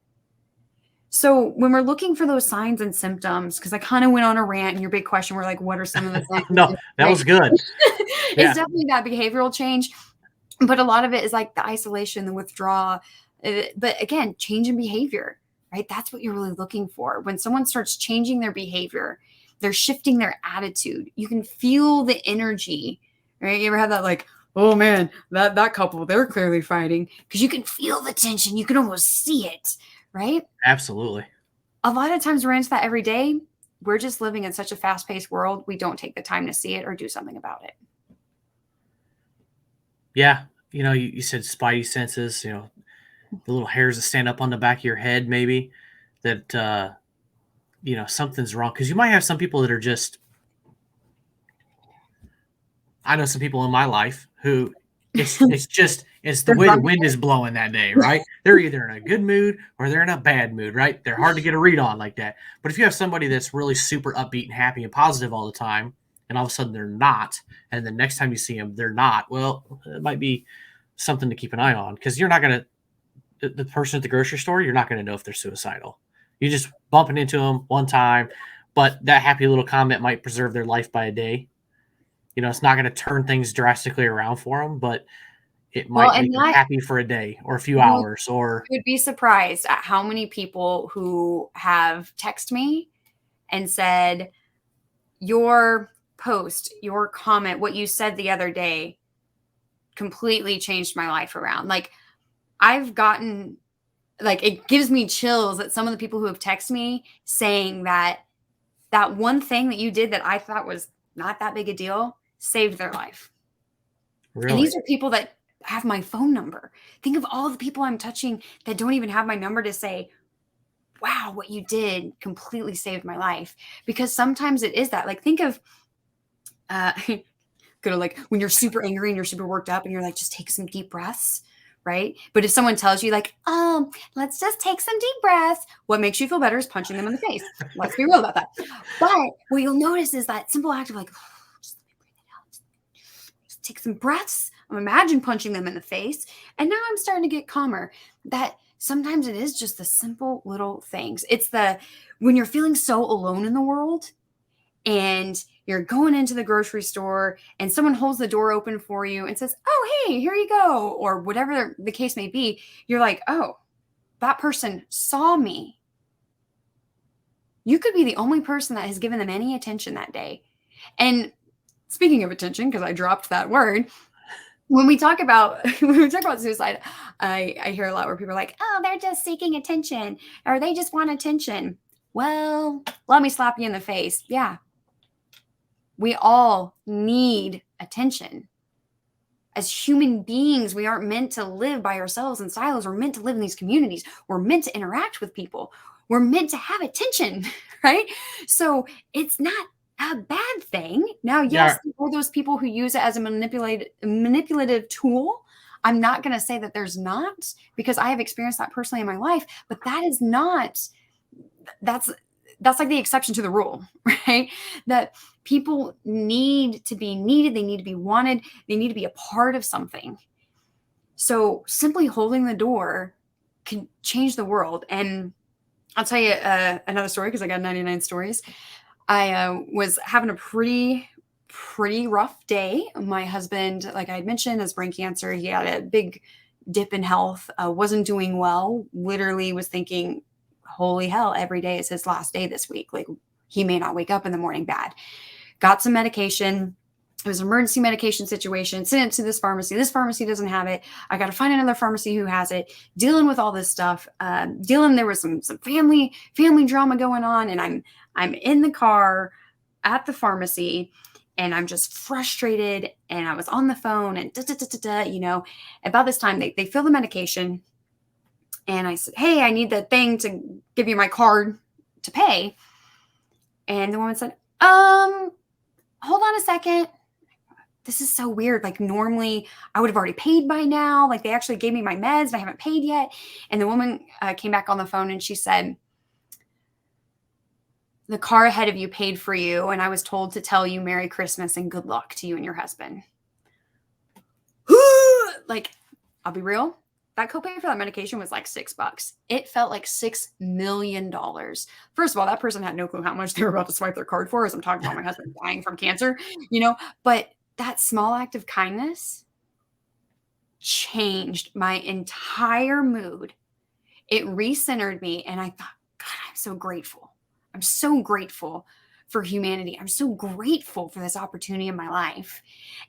So when we're looking for those signs and symptoms, because I kind of went on a rant, and your big question were like, what are some of the signs? No, that was good. It's definitely that behavioral change. But a lot of it is like the isolation, the withdrawal. But again, change in behavior, right? That's what you're really looking for. When someone starts changing their behavior, they're shifting their attitude. You can feel the energy, right? You ever have that, like, oh man, that couple, they're clearly fighting, because you can feel the tension. You can almost see it, right? Absolutely. A lot of times we're into that every day. We're just living in such a fast-paced world. We don't take the time to see it or do something about it. Yeah. You said spidey senses, the little hairs that stand up on the back of your head, maybe that, something's wrong. Because you might have some people that are just, I know some people in my life who it's the way the wind is blowing that day, right? They're either in a good mood or they're in a bad mood, right? They're hard to get a read on like that. But if you have somebody that's really super upbeat and happy and positive all the time, and all of a sudden they're not, and the next time you see them, they're not, well, it might be something to keep an eye on, because you're not going to, the person at the grocery store, you're not going to know if they're suicidal. You're just bumping into them one time, but that happy little comment might preserve their life by a day. It's not going to turn things drastically around for them, but it might make them happy for a day or a few hours. Or you would be surprised at how many people who have texted me and said, your post, your comment, what you said the other day completely changed my life around. Like, I've gotten, like, it gives me chills that some of the people who have texted me saying that one thing that you did that I thought was not that big a deal saved their life. really? And these are people that have my phone number. Think of all the people I'm touching that don't even have my number to say, wow, what you did completely saved my life. Because sometimes it is that. Like, think of like when you're super angry and you're super worked up and you're like, just take some deep breaths, right? But if someone tells you, like, let's just take some deep breaths, what makes you feel better is punching them in the face. Let's be real about that. But what you'll notice is that simple act of like, just let me breathe it out. take some breaths. I'm imagine punching them in the face. And now I'm starting to get calmer. That sometimes it is just the simple little things. It's when you're feeling so alone in the world and you're going into the grocery store and someone holds the door open for you and says, oh, hey, here you go. Or whatever the case may be. You're like, oh, that person saw me. You could be the only person that has given them any attention that day. And speaking of attention, because I dropped that word, when we talk about suicide, I hear a lot where people are like, oh, they're just seeking attention or they just want attention. Well, let me slap you in the face. Yeah. We all need attention. As human beings, we aren't meant to live by ourselves in silos. We're meant to live in these communities. We're meant to interact with people. We're meant to have attention, right? So it's not a bad thing. Now, yes, there are those people who use it as a manipulative tool. I'm not going to say that there's not, because I have experienced that personally in my life, but that's like the exception to the rule, right? That people need to be needed. They need to be wanted. They need to be a part of something. So simply holding the door can change the world. And I'll tell you another story, because I got 99 stories. I was having a pretty rough day. My husband, like I had mentioned, has brain cancer. He had a big dip in health, wasn't doing well, literally was thinking, holy hell, every day is his last day this week. Like, he may not wake up in the morning bad. Got some medication. It was an emergency medication situation. Sent it to this pharmacy. This pharmacy doesn't have it. I got to find another pharmacy who has it. Dealing with all this stuff. There was some family drama going on, and I'm in the car at the pharmacy, and I'm just frustrated. And I was on the phone, and about this time they fill the medication, and I said, "Hey, I need the thing to give you my card to pay." And the woman said, "Hold on a second. This is so weird. Like, normally I would have already paid by now. Like, they actually gave me my meds and I haven't paid yet." And the woman came back on the phone and she said, "The car ahead of you paid for you. And I was told to tell you Merry Christmas and good luck to you and your husband." Like, I'll be real. That copay for that medication was like $6. It felt like $6 million. First of all, that person had no clue how much they were about to swipe their card for, as I'm talking about my husband dying from cancer, but that small act of kindness changed my entire mood. It recentered me. And I thought, God, I'm so grateful. I'm so grateful for humanity. I'm so grateful for this opportunity in my life.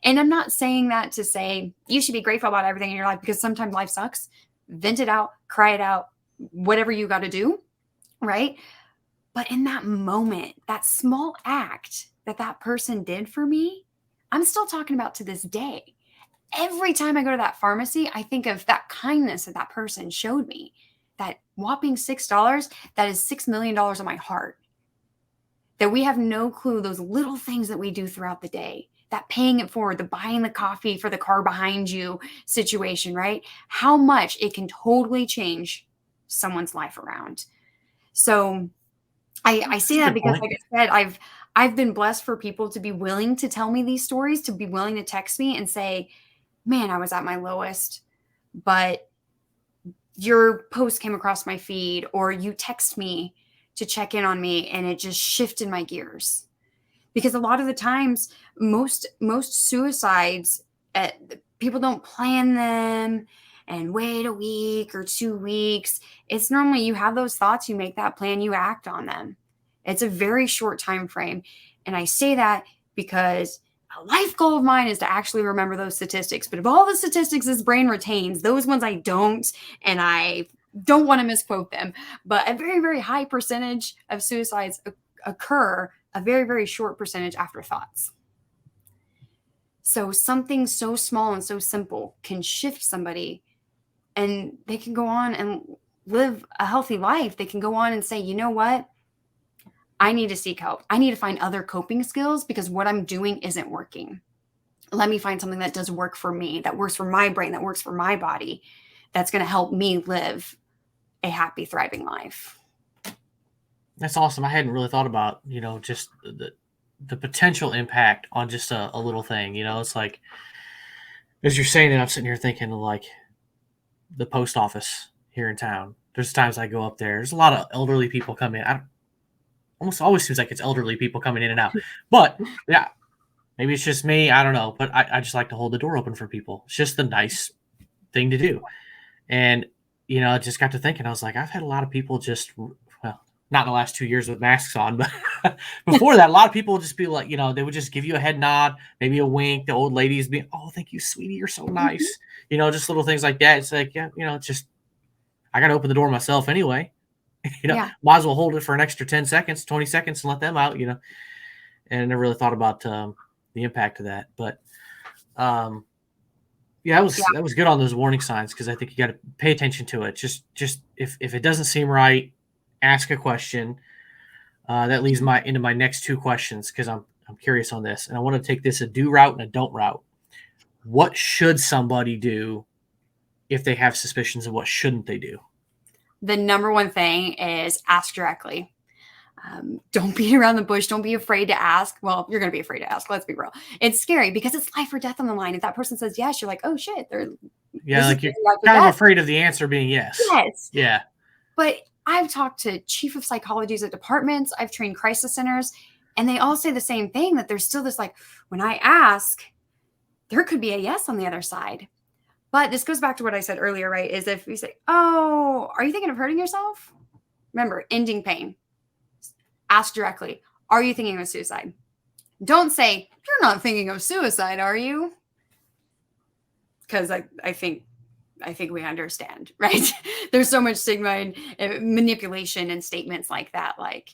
And I'm not saying that to say you should be grateful about everything in your life, because sometimes life sucks. Vent it out, cry it out, whatever you got to do, right? But in that moment, that small act that person did for me, I'm still talking about to this day. Every time I go to that pharmacy, I think of that kindness that person showed me. That whopping $6, that is $6 million on my heart. That we have no clue, those little things that we do throughout the day, that paying it forward, the buying the coffee for the car behind you situation, right? How much it can totally change someone's life around. So I say that because, like I said, I've been blessed for people to be willing to tell me these stories, to be willing to text me and say, "Man, I was at my lowest, but your post came across my feed, or you text me to check in on me, and it just shifted my gears." Because a lot of the times, most suicides, people don't plan them and wait a week or 2 weeks. It's normally you have those thoughts, you make that plan, you act on them. It's a very short time frame. And I say that because a life goal of mine is to actually remember those statistics. But of all the statistics this brain retains, those ones I don't, and I don't want to misquote them. But a very, very high percentage of suicides occur a very, very short percentage after thoughts. So something so small and so simple can shift somebody, and they can go on and live a healthy life. They can go on and say, "You know what? I need to seek help. I need to find other coping skills because what I'm doing isn't working. Let me find something that does work for me, that works for my brain, that works for my body, that's going to help me live a happy, thriving life." That's awesome. I hadn't really thought about, just the potential impact on just a little thing. It's like As you're saying it, I'm sitting here thinking of like the post office here in town. There's times I go up there. There's a lot of elderly people come in. Almost always seems like it's elderly people coming in and out. But yeah, maybe it's just me. I don't know. But I just like to hold the door open for people. It's just the nice thing to do. And, I just got to thinking, I was like, I've had a lot of people just, well, not in the last 2 years with masks on, but before that, a lot of people would just be like, they would just give you a head nod, maybe a wink. The old ladies being, oh, thank you, sweetie. You're so nice. Just little things like that. It's like, yeah, it's just, I got to open the door myself anyway. Yeah. Might as well hold it for an extra 10 seconds, 20 seconds and let them out, and I never really thought about the impact of that. But, yeah, that was good on those warning signs, because I think you got to pay attention to it. Just if it doesn't seem right, ask a question. That leads into my next two questions, because I'm curious on this, and I want to take this a do route and a don't route. What should somebody do if they have suspicions, and what shouldn't they do? The number one thing is ask directly. Don't beat around the bush. Don't be afraid to ask. Well, you're going to be afraid to ask. Let's be real. It's scary because it's life or death on the line. If that person says yes, you're like, oh shit. Yeah, like you're kind of afraid of the answer being yes. Yes. Yeah. But I've talked to chief of psychologies at departments. I've trained crisis centers, and they all say the same thing, that there's still this, like, when I ask, there could be a yes on the other side. But this goes back to what I said earlier, right? Is if you say, oh, are you thinking of hurting yourself? Remember, ending pain. Ask directly, are you thinking of suicide? Don't say, you're not thinking of suicide, are you? Because I think we understand, right? There's so much stigma and manipulation in statements like that. Like,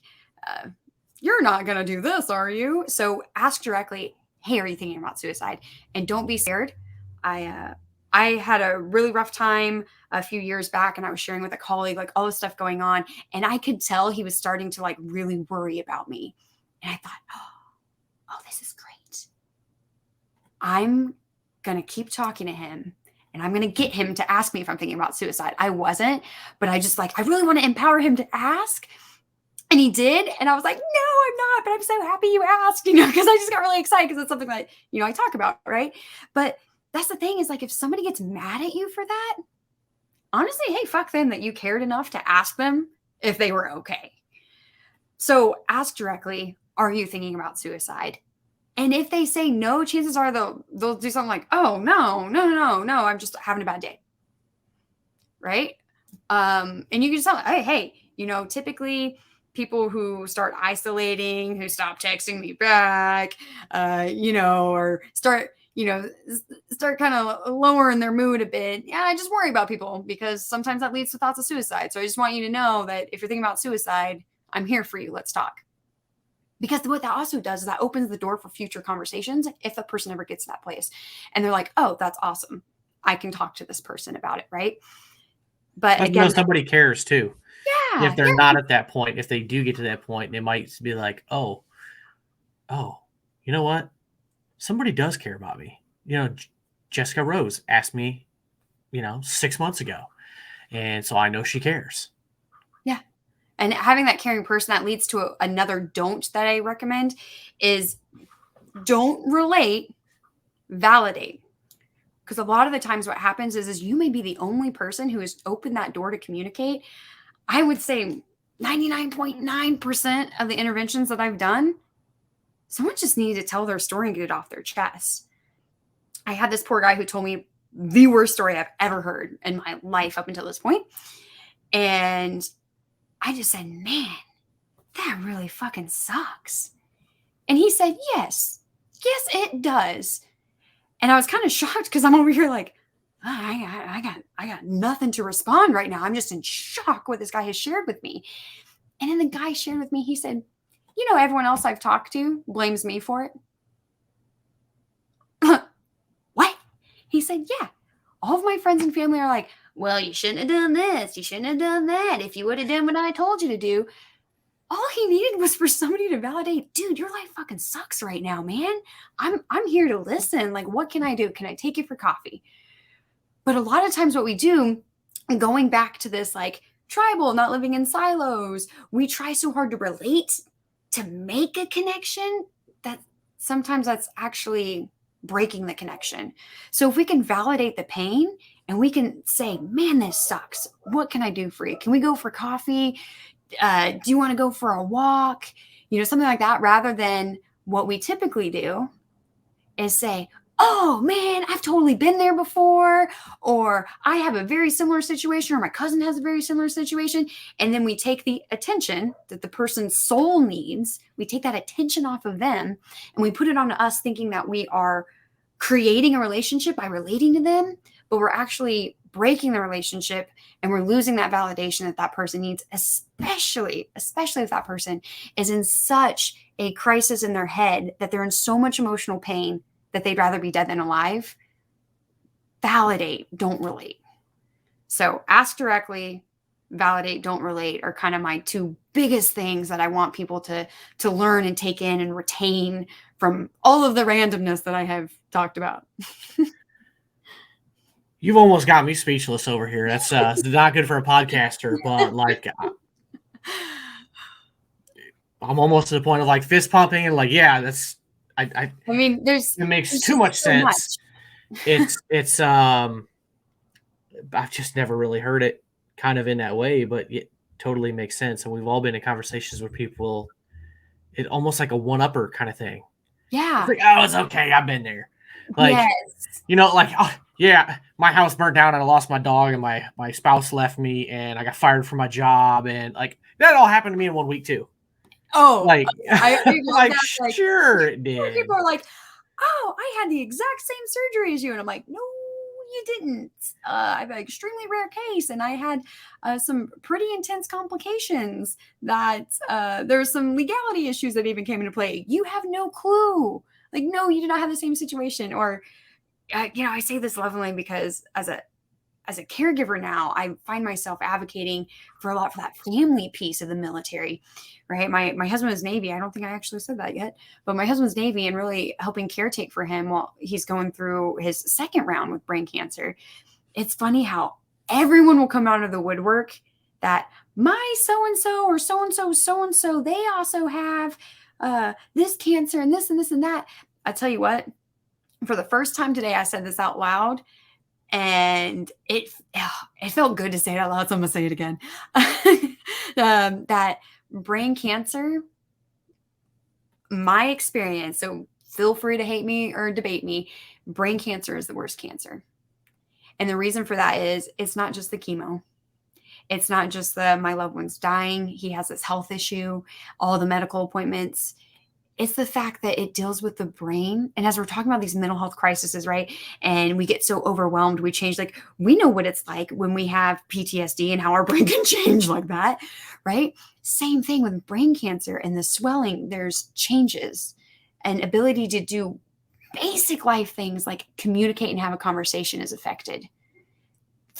you're not going to do this, are you? So ask directly, hey, are you thinking about suicide? And don't be scared. I had a really rough time a few years back, and I was sharing with a colleague, like, all this stuff going on. And I could tell he was starting to, like, really worry about me. And I thought, oh, this is great. I'm going to keep talking to him, and I'm going to get him to ask me if I'm thinking about suicide. I wasn't, but I just, like, I really want to empower him to ask. And he did. And I was like, no, I'm not, but I'm so happy you asked, because I just got really excited, because it's something that, I talk about, right? But that's the thing, is, like, if somebody gets mad at you for that, honestly, hey, fuck them that you cared enough to ask them if they were okay. So ask directly, are you thinking about suicide? And if they say no, chances are they'll do something like, oh, no, I'm just having a bad day. Right? And you can just tell them, hey, typically people who start isolating, who stop texting me back, or start kind of lowering their mood a bit. Yeah, I just worry about people, because sometimes that leads to thoughts of suicide. So I just want you to know that if you're thinking about suicide, I'm here for you. Let's talk. Because what that also does is that opens the door for future conversations if the person ever gets to that place. And they're like, oh, that's awesome. I can talk to this person about it, right? But again, somebody cares too. Yeah. If they're not at that point, if they do get to that point, they might be like, oh, you know what? Somebody does care about me. Jessica Rose asked me, 6 months ago. And so I know she cares. Yeah. And having that caring person, that leads to another don't that I recommend is don't relate, validate. Because a lot of the times what happens is you may be the only person who has opened that door to communicate. I would say 99.9% of the interventions that I've done, someone just needed to tell their story and get it off their chest. I had this poor guy who told me the worst story I've ever heard in my life up until this point. And I just said, man, that really fucking sucks. And he said, yes, it does. And I was kind of shocked, because I'm over here like, oh, I got nothing to respond right now. I'm just in shock what this guy has shared with me. And then the guy shared with me, he said, everyone else I've talked to blames me for it. What? He said, yeah. All of my friends and family are like, well, you shouldn't have done this. You shouldn't have done that. If you would have done what I told you to do. All he needed was for somebody to validate, dude, your life fucking sucks right now, man. I'm here to listen. Like, what can I do? Can I take you for coffee? But a lot of times what we do, going back to this, like, tribal, not living in silos, we try so hard to relate, to make a connection, that sometimes that's actually breaking the connection. So if we can validate the pain and we can say, man, this sucks. What can I do for you? Can we go for coffee? Do you want to go for a walk? Something like that, rather than what we typically do is say, oh man, I've totally been there before, or I have a very similar situation, or my cousin has a very similar situation. And then we take the attention that the person's soul needs, we take that attention off of them and we put it onto us, thinking that we are creating a relationship by relating to them, but we're actually breaking the relationship and we're losing that validation that that person needs, especially if that person is in such a crisis in their head that they're in so much emotional pain that they'd rather be dead than alive. Validate, don't relate. So ask directly, validate, don't relate are kind of my two biggest things that I want people to learn and take in and retain from all of the randomness that I have talked about. You've almost got me speechless over here. That's not good for a podcaster, but like I'm almost to the point of like fist pumping and like, yeah, that's I mean, it makes too much sense. It's I've just never really heard it kind of in that way, but it totally makes sense. And we've all been in conversations with people, it almost like a one-upper kind of thing. Yeah. It's like, oh, it's okay. I've been there. Like, yes. Like, oh, yeah, my house burnt down and I lost my dog and my spouse left me and I got fired from my job. And like, that all happened to me in 1 week too. Oh, like, I like, sure it did. People are like, oh, I had the exact same surgery as you. And I'm like, no, you didn't. I have an extremely rare case. And I had some pretty intense complications that there's some legality issues that even came into play. You have no clue. Like, no, you do not have the same situation. Or, I say this lovingly because as a caregiver now, I find myself advocating for a lot for that family piece of the military, right? My husband was Navy. I don't think I actually said that yet, but my husband's Navy and really helping caretake for him while he's going through his second round with brain cancer. It's funny how everyone will come out of the woodwork that my so-and-so or so-and-so, they also have this cancer and this and this and that. I tell you what, for the first time today, I said this out loud. And it felt good to say it out loud, so I'm going to say it again. That brain cancer, my experience, so feel free to hate me or debate me, brain cancer is the worst cancer. And the reason for that is it's not just the chemo. It's not just my loved one's dying. He has this health issue, all the medical appointments. It's the fact that it deals with the brain. And as we're talking about these mental health crises, right? And we get so overwhelmed, we change, like, we know what it's like when we have PTSD and how our brain can change like that, right? Same thing with brain cancer and the swelling. There's changes and ability to do basic life things like communicate and have a conversation is affected.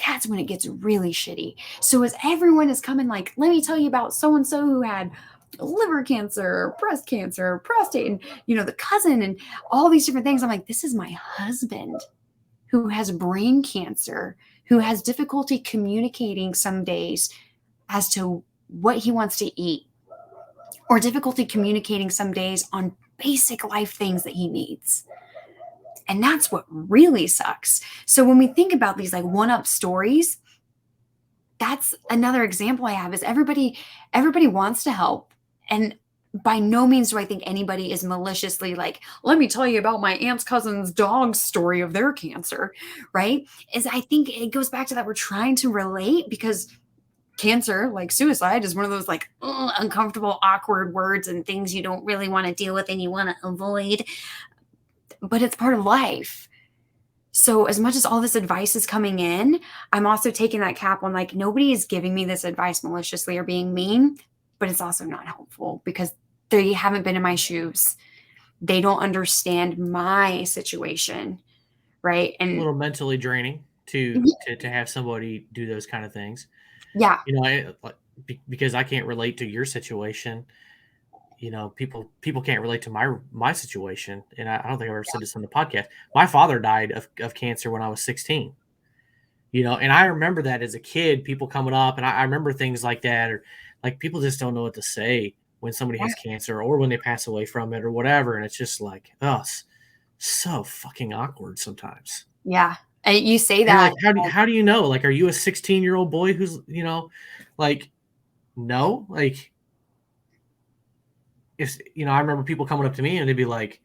That's when it gets really shitty. So as everyone is coming, like, let me tell you about so-and-so who had liver cancer, breast cancer, prostate, and the cousin and all these different things. I'm like, this is my husband who has brain cancer, who has difficulty communicating some days as to what he wants to eat, or difficulty communicating some days on basic life things that he needs. And that's what really sucks. So when we think about these like one-up stories, that's another example I have is everybody wants to help. And by no means do I think anybody is maliciously like, let me tell you about my aunt's cousin's dog's story of their cancer, right? I think it goes back to that we're trying to relate, because cancer, like suicide, is one of those like uncomfortable, awkward words and things you don't really want to deal with and you want to avoid, but it's part of life. So as much as all this advice is coming in, I'm also taking that cap on like, nobody is giving me this advice maliciously or being mean, but it's also not helpful because they haven't been in my shoes. They don't understand my situation, right? And a little mentally draining to have somebody do those kind of things. Yeah. Because I can't relate to your situation. People can't relate to my situation. And I don't think I've ever said this on the podcast. My father died of cancer when I was 16. And I remember that as a kid, people coming up, and I remember things like that, or like people just don't know what to say when somebody has cancer or when they pass away from it or whatever. And it's just like, so fucking awkward sometimes. Yeah. And you say And you're that. like, how do you know? Like, are you a 16-year-old boy who's, like, no, like, if, I remember people coming up to me and they'd be like,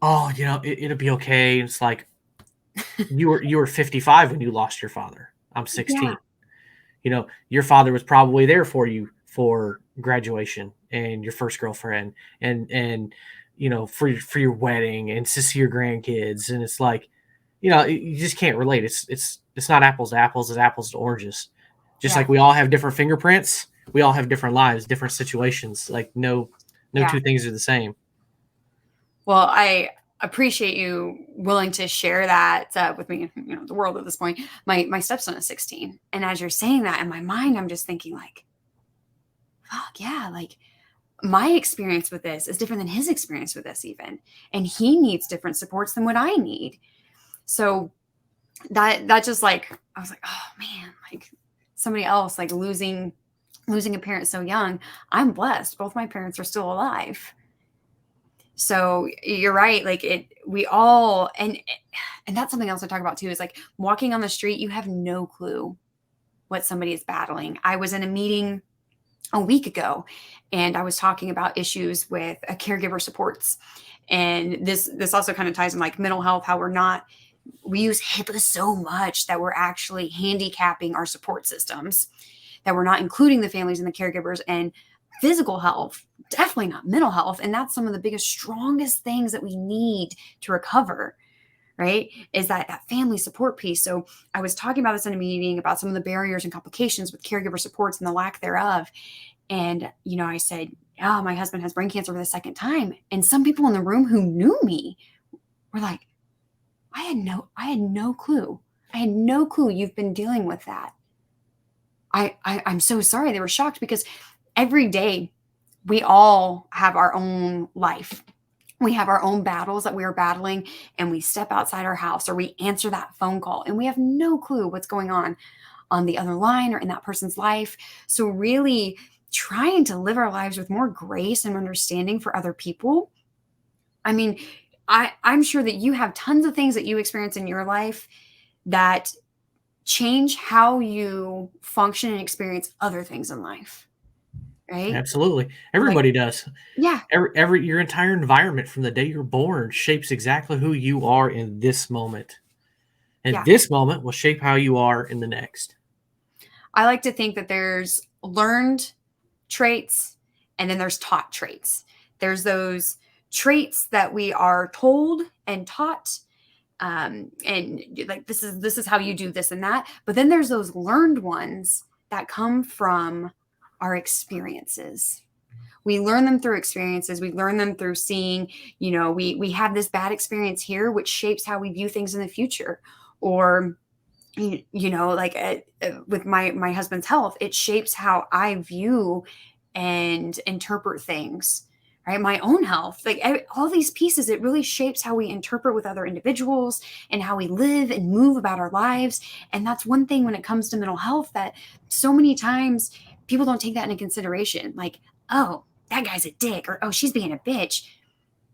oh, it'll be okay. And it's like, you were 55 when you lost your father. I'm 16. Yeah. Your father was probably there for you for graduation and your first girlfriend and for your wedding and to see your grandkids. And it's like, you just can't relate. It's not apples to apples, it's apples to oranges. Just Yeah. like we all have different fingerprints, we all have different lives, different situations. Like no two things are the same. Well, I appreciate you willing to share that with me, the world at this point. My stepson is 16. And as you're saying that in my mind, I'm just thinking like, fuck yeah, like my experience with this is different than his experience with this even. And he needs different supports than what I need. So that just like, I was like, oh man, like somebody else, like losing a parent so young. I'm blessed. Both my parents are still alive. So you're right. Like we all, and that's something else I talk about too, is like walking on the street, you have no clue what somebody is battling. I was in a meeting a week ago and I was talking about issues with a caregiver supports. And this also kind of ties in like mental health, how we use HIPAA so much that we're actually handicapping our support systems, that we're not including the families and the caregivers, and physical health, definitely not mental health. And that's some of the biggest, strongest things that we need to recover, right? Is that family support piece. So I was talking about this in a meeting about some of the barriers and complications with caregiver supports and the lack thereof. And, I said, oh, my husband has brain cancer for the second time. And some people in the room who knew me were like, I had no clue. I had no clue you've been dealing with that. I'm so sorry. They were shocked because every day we all have our own life. We have our own battles that we are battling, and we step outside our house or we answer that phone call and we have no clue what's going on the other line or in that person's life. So really trying to live our lives with more grace and understanding for other people. I mean, I'm sure that you have tons of things that you experience in your life that change how you function and experience other things in life. Right? Absolutely. Everybody does. Yeah. Your entire environment from the day you're born shapes exactly who you are in this moment. And this moment will shape how you are in the next. I like to think that there's learned traits and then there's taught traits. There's those traits that we are told and taught, and like this is how you do this and that. But then there's those learned ones that come from our experiences. We learn them through experiences. We learn them through seeing, we have this bad experience here, which shapes how we view things in the future. Or, like with my husband's health, it shapes how I view and interpret things, right? My own health, like all these pieces, it really shapes how we interpret with other individuals and how we live and move about our lives. And that's one thing when it comes to mental health that so many times people don't take that into consideration. Like, oh, that guy's a dick, or, oh, she's being a bitch.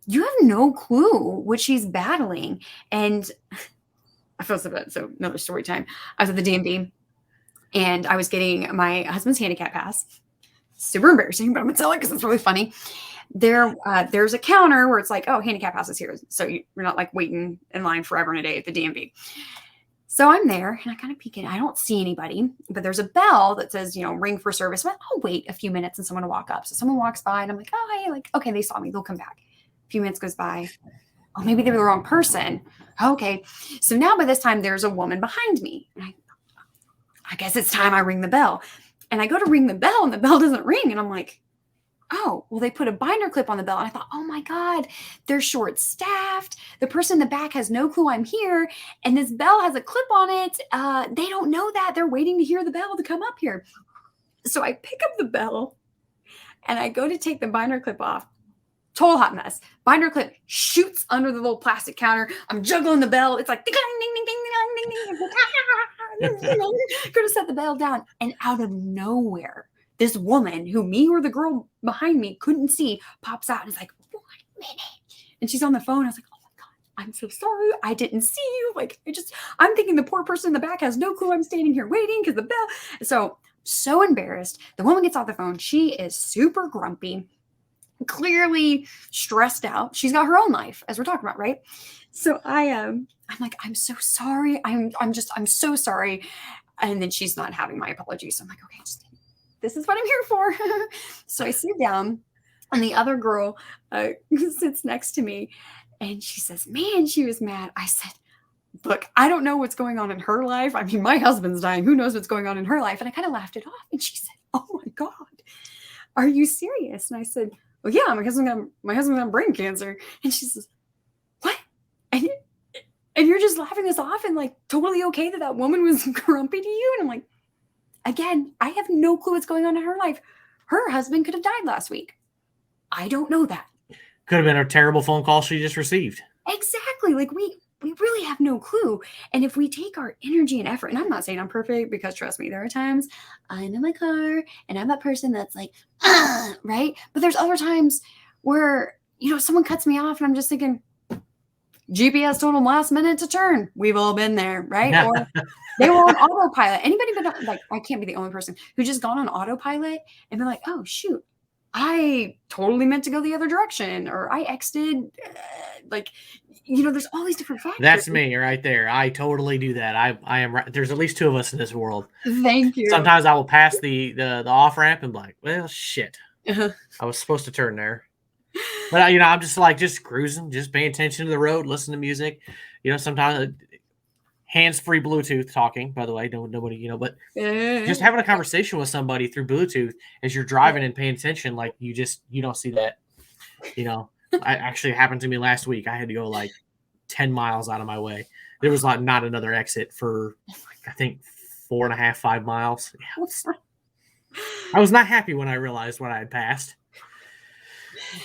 You have no clue what she's battling. And I feel so bad. So another story time. I was at the DMV and I was getting my husband's handicap pass. Super embarrassing, but I'm going to tell it because it's really funny. There's a counter where it's like, oh, handicap pass is here. So you're not like waiting in line forever and a day at the DMV. So I'm there and I kind of peek in. I don't see anybody, but there's a bell that says, ring for service. But I'll wait a few minutes and someone will walk up. So someone walks by and I'm like, oh, hey, like, okay, they saw me. They'll come back. A few minutes goes by. Oh, maybe they were the wrong person. Okay. So now by this time there's a woman behind me. And I guess it's time I ring the bell. And I go to ring the bell and the bell doesn't ring. And I'm like, oh, well, they put a binder clip on the bell. And I thought, oh my God, they're short staffed. The person in the back has no clue I'm here. And this bell has a clip on it. They don't know that. They're waiting to hear the bell to come up here. So I pick up the bell and I go to take the binder clip off. Total hot mess. Binder clip shoots under the little plastic counter. I'm juggling the bell. It's like ding, ding, ding, ding, ding, ding, ding. Go to set the bell down. And out of nowhere, this woman who me or the girl behind me couldn't see pops out and is like, 1 minute. And she's on the phone. I was like, oh my God, I'm so sorry. I didn't see you. Like, I'm thinking the poor person in the back has no clue I'm standing here waiting because the bell. So embarrassed. The woman gets off the phone. She is super grumpy, clearly stressed out. She's got her own life, as we're talking about, right? So I'm like, I'm so sorry. I'm so sorry. And then she's not having my apologies. So I'm like, okay, this is what I'm here for. So I sit down, and the other girl sits next to me, and she says, man, she was mad. I said, look, I don't know what's going on in her life. I mean, my husband's dying. Who knows what's going on in her life? And I kind of laughed it off. And she said, oh my God, are you serious? And I said, well, yeah, my husband's got brain cancer. And she says, what? And you're just laughing this off and like totally okay that woman was grumpy to you? And I'm like, again, I have no clue what's going on in her life. Her husband could have died last week. I don't know that. Could have been a terrible phone call she just received. Exactly. Like we really have no clue. And if we take our energy and effort, and I'm not saying I'm perfect, because trust me, there are times I'm in my car and I'm that person that's like, right? But there's other times where, someone cuts me off and I'm just thinking, GPS told them last minute to turn. We've all been there, right? Or they were on autopilot. Anybody but like, I can't be the only person who just gone on autopilot and been like, oh shoot, I totally meant to go the other direction, or I exited. There's all these different factors. That's me right there. I totally do that. I am right. There's at least two of us in this world. Thank you. Sometimes I will pass the off ramp and be like, well, shit. I was supposed to turn there. But I'm just cruising, just paying attention to the road, listen to music. Sometimes hands-free Bluetooth talking, by the way, nobody, but just having a conversation with somebody through Bluetooth as you're driving and paying attention, like you don't see that. I actually happened to me last week. I had to go like 10 miles out of my way. There was like not another exit for I think 4.5, 5 miles. Yeah. I was not happy when I realized what I had passed.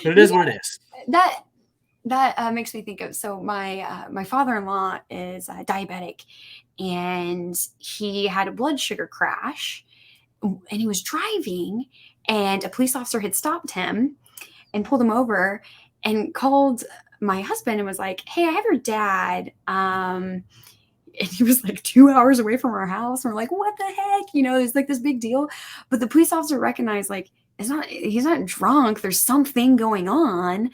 But it is what it is. That makes me think of, so my father-in-law is diabetic, and he had a blood sugar crash, and he was driving, and a police officer had stopped him and pulled him over and called my husband and was like, hey, I have your dad. And he was like 2 hours away from our house. And we're like, what the heck? It's like this big deal. But the police officer recognized, like, he's not drunk. There's something going on.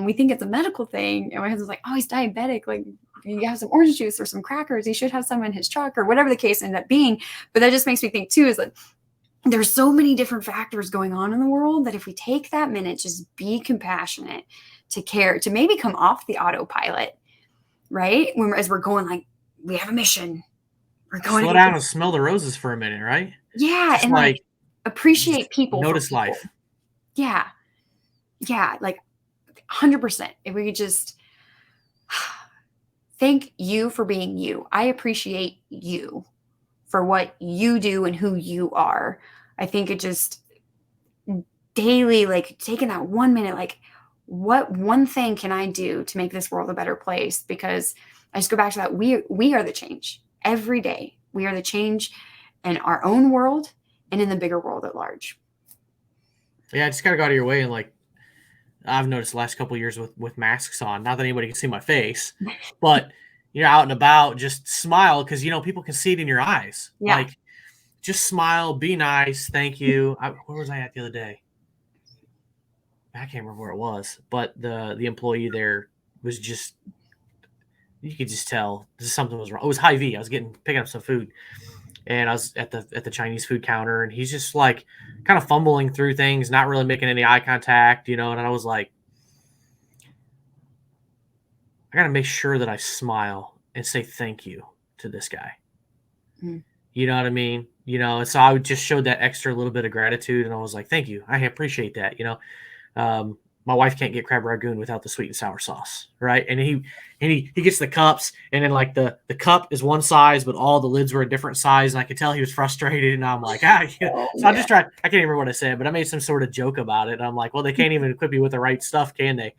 We think it's a medical thing. And my husband's like, oh, he's diabetic. Like, you have some orange juice or some crackers. He should have some in his truck, or whatever the case ended up being. But that just makes me think too, is that there's so many different factors going on in the world that if we take that minute, just be compassionate, to care, to maybe come off the autopilot, right? As we're going, like, we have a mission. We're going slow down and smell the roses for a minute, right? Yeah. Just and like appreciate people. Notice life. Yeah. Yeah. Like 100%. If we could just thank you for being you. I appreciate you for what you do and who you are. I think it just daily, like taking that 1 minute, like, what one thing can I do to make this world a better place? Because I just go back to that. We are the change every day. We are the change in our own world and in the bigger world at large. Yeah, I just got to go out of your way. And like, I've noticed the last couple of years with masks on, not that anybody can see my face, but you're out and about, just smile, because, people can see it in your eyes. Yeah. Like, just smile, be nice. Thank you. Where was I at the other day? I can't remember where it was, but the employee there was just, you could just tell something was wrong. It was Hy-Vee. I was picking up some food, and I was at the Chinese food counter, and he's just like kind of fumbling through things, not really making any eye contact, and I was like, I got to make sure that I smile and say thank you to this guy. Mm. You know what I mean? And so I would just show that extra little bit of gratitude, and I was like, thank you. I appreciate that. My wife can't get crab ragoon without the sweet and sour sauce, right? And he gets the cups, and then like the cup is one size, but all the lids were a different size, and I could tell he was frustrated. And I'm like, So I just tried. I can't even remember what I said, but I made some sort of joke about it. And I'm like, well, they can't even equip you with the right stuff, can they?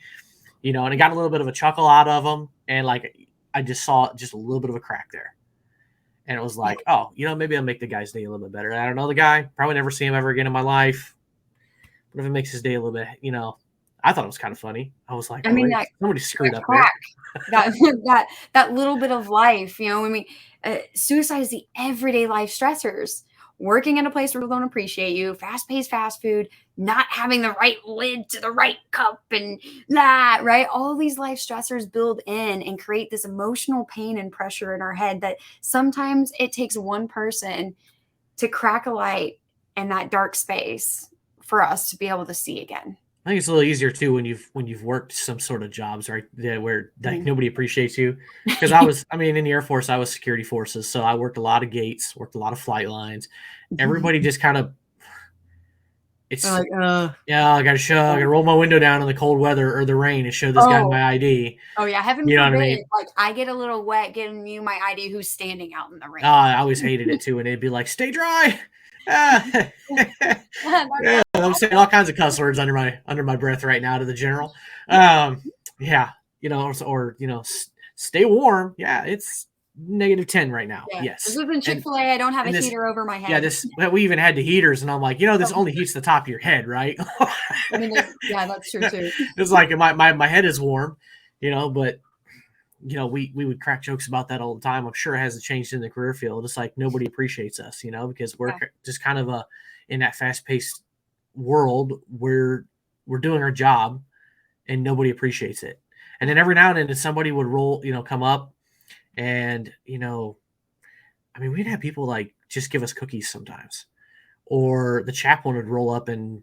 And it got a little bit of a chuckle out of them, and like I just saw just a little bit of a crack there, and it was like, oh, maybe I'll make the guy's day a little bit better. I don't know the guy, probably never see him ever again in my life. But if it makes his day a little bit, I thought it was kind of funny. I was like, I oh, mean, wait, that somebody screwed up there. crack, that that little bit of life, you know. I mean, suicide is the everyday life stressors. Working in a place where people don't appreciate you, fast-paced fast food, not having the right lid to the right cup, and that, right? All these life stressors build in and create this emotional pain and pressure in our head that sometimes it takes one person to crack a light in that dark space for us to be able to see again. I think it's a little easier too when you've worked some sort of jobs, right? Where like nobody appreciates you. Because I mean, in the Air Force, I was security forces, so I worked a lot of gates, worked a lot of flight lines. Everybody just kind of, it's Like, yeah, I gotta roll my window down in the cold weather or the rain and show this guy oh, my ID. oh yeah, heaven You know what I forbid, mean? like I get a little wet getting you my ID who's standing out in the rain. I always hated it too, and they'd be like, "Stay dry." Ah. Yeah, I'm saying all kinds of cuss words under my breath right now to the general. Yeah, or stay warm. Yeah, it's -10 right now. Yeah. Yes. This isn't Chick-fil-A. I don't have a this- heater over my Yeah, head. we even had the heaters, and I'm like, this only heats the top of your head, right? I mean, yeah, that's true too. It's like my head is warm, but we would crack jokes about that all the time. I'm sure it hasn't changed in the career field. It's like nobody appreciates us, because we're just kind of in that fast-paced world where we're doing our job and nobody appreciates it. And then every now and then somebody would come up and, I mean, we'd have people like just give us cookies sometimes, or the chaplain would roll up and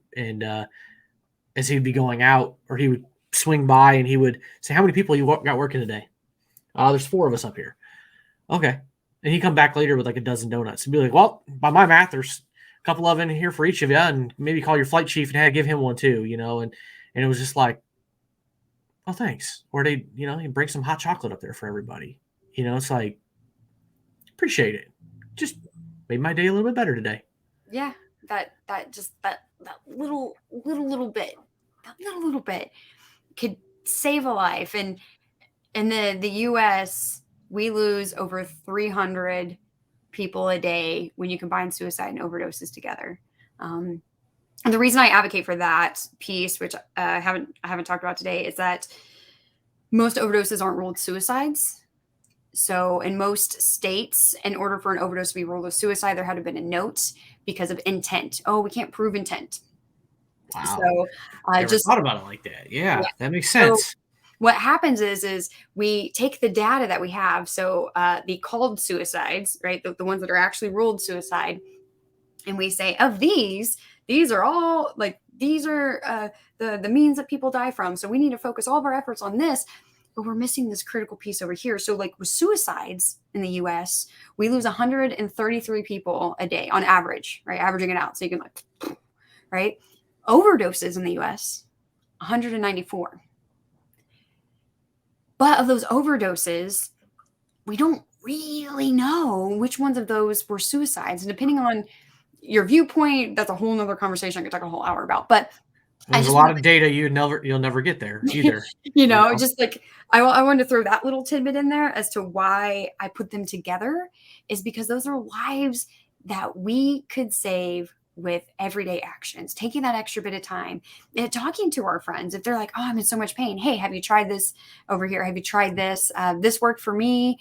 as he'd be going out, or he would swing by and he would say, "How many people you got working today?" There's 4 of us up here. Okay. And he'd come back later with like a dozen donuts and be like, "Well, by my math, there's a couple of in here for each of you, and maybe call your flight chief and give him one too," and it was just like, "Oh, thanks." Or they, he'd bring some hot chocolate up there for everybody. It's like, appreciate it. Just made my day a little bit better today. Yeah. That little bit, that little bit could save a life. And in the US, we lose over 300 people a day when you combine suicide and overdoses together. And the reason I advocate for that piece, which I haven't talked about today, is that most overdoses aren't ruled suicides. So in most states, in order for an overdose to be ruled as suicide, there had to have been a note because of intent. Oh, we can't prove intent. Wow. So I just thought about it like that. Yeah. That makes sense. So what happens is we take the data that we have. So the called suicides, right? The ones that are actually ruled suicide. And we say, of these are all like, these are the means that people die from. So we need to focus all of our efforts on this, but we're missing this critical piece over here. So like with suicides in the US, we lose 133 people a day on average, right? Averaging it out. So you can like, right? Overdoses in the US, 194. But of those overdoses, we don't really know which ones of those were suicides. And depending on your viewpoint, that's a whole nother conversation I could talk a whole hour about. But there's a lot of data you'll never get there either. Just like I wanted to throw that little tidbit in there as to why I put them together is because those are lives that we could save with everyday actions, taking that extra bit of time and talking to our friends. If they're like, "Oh, I'm in so much pain. Hey, have you tried this over here? Have you tried this? This worked for me,"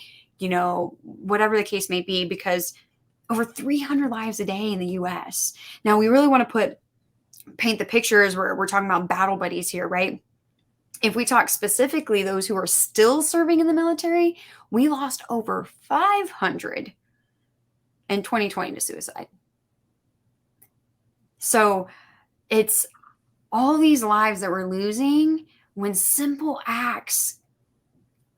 whatever the case may be, because over 300 lives a day in the US. Now we really want to paint the pictures where we're talking about battle buddies here, right? If we talk specifically those who are still serving in the military, we lost over 500 in 2020 to suicide. So it's all these lives that we're losing when simple acts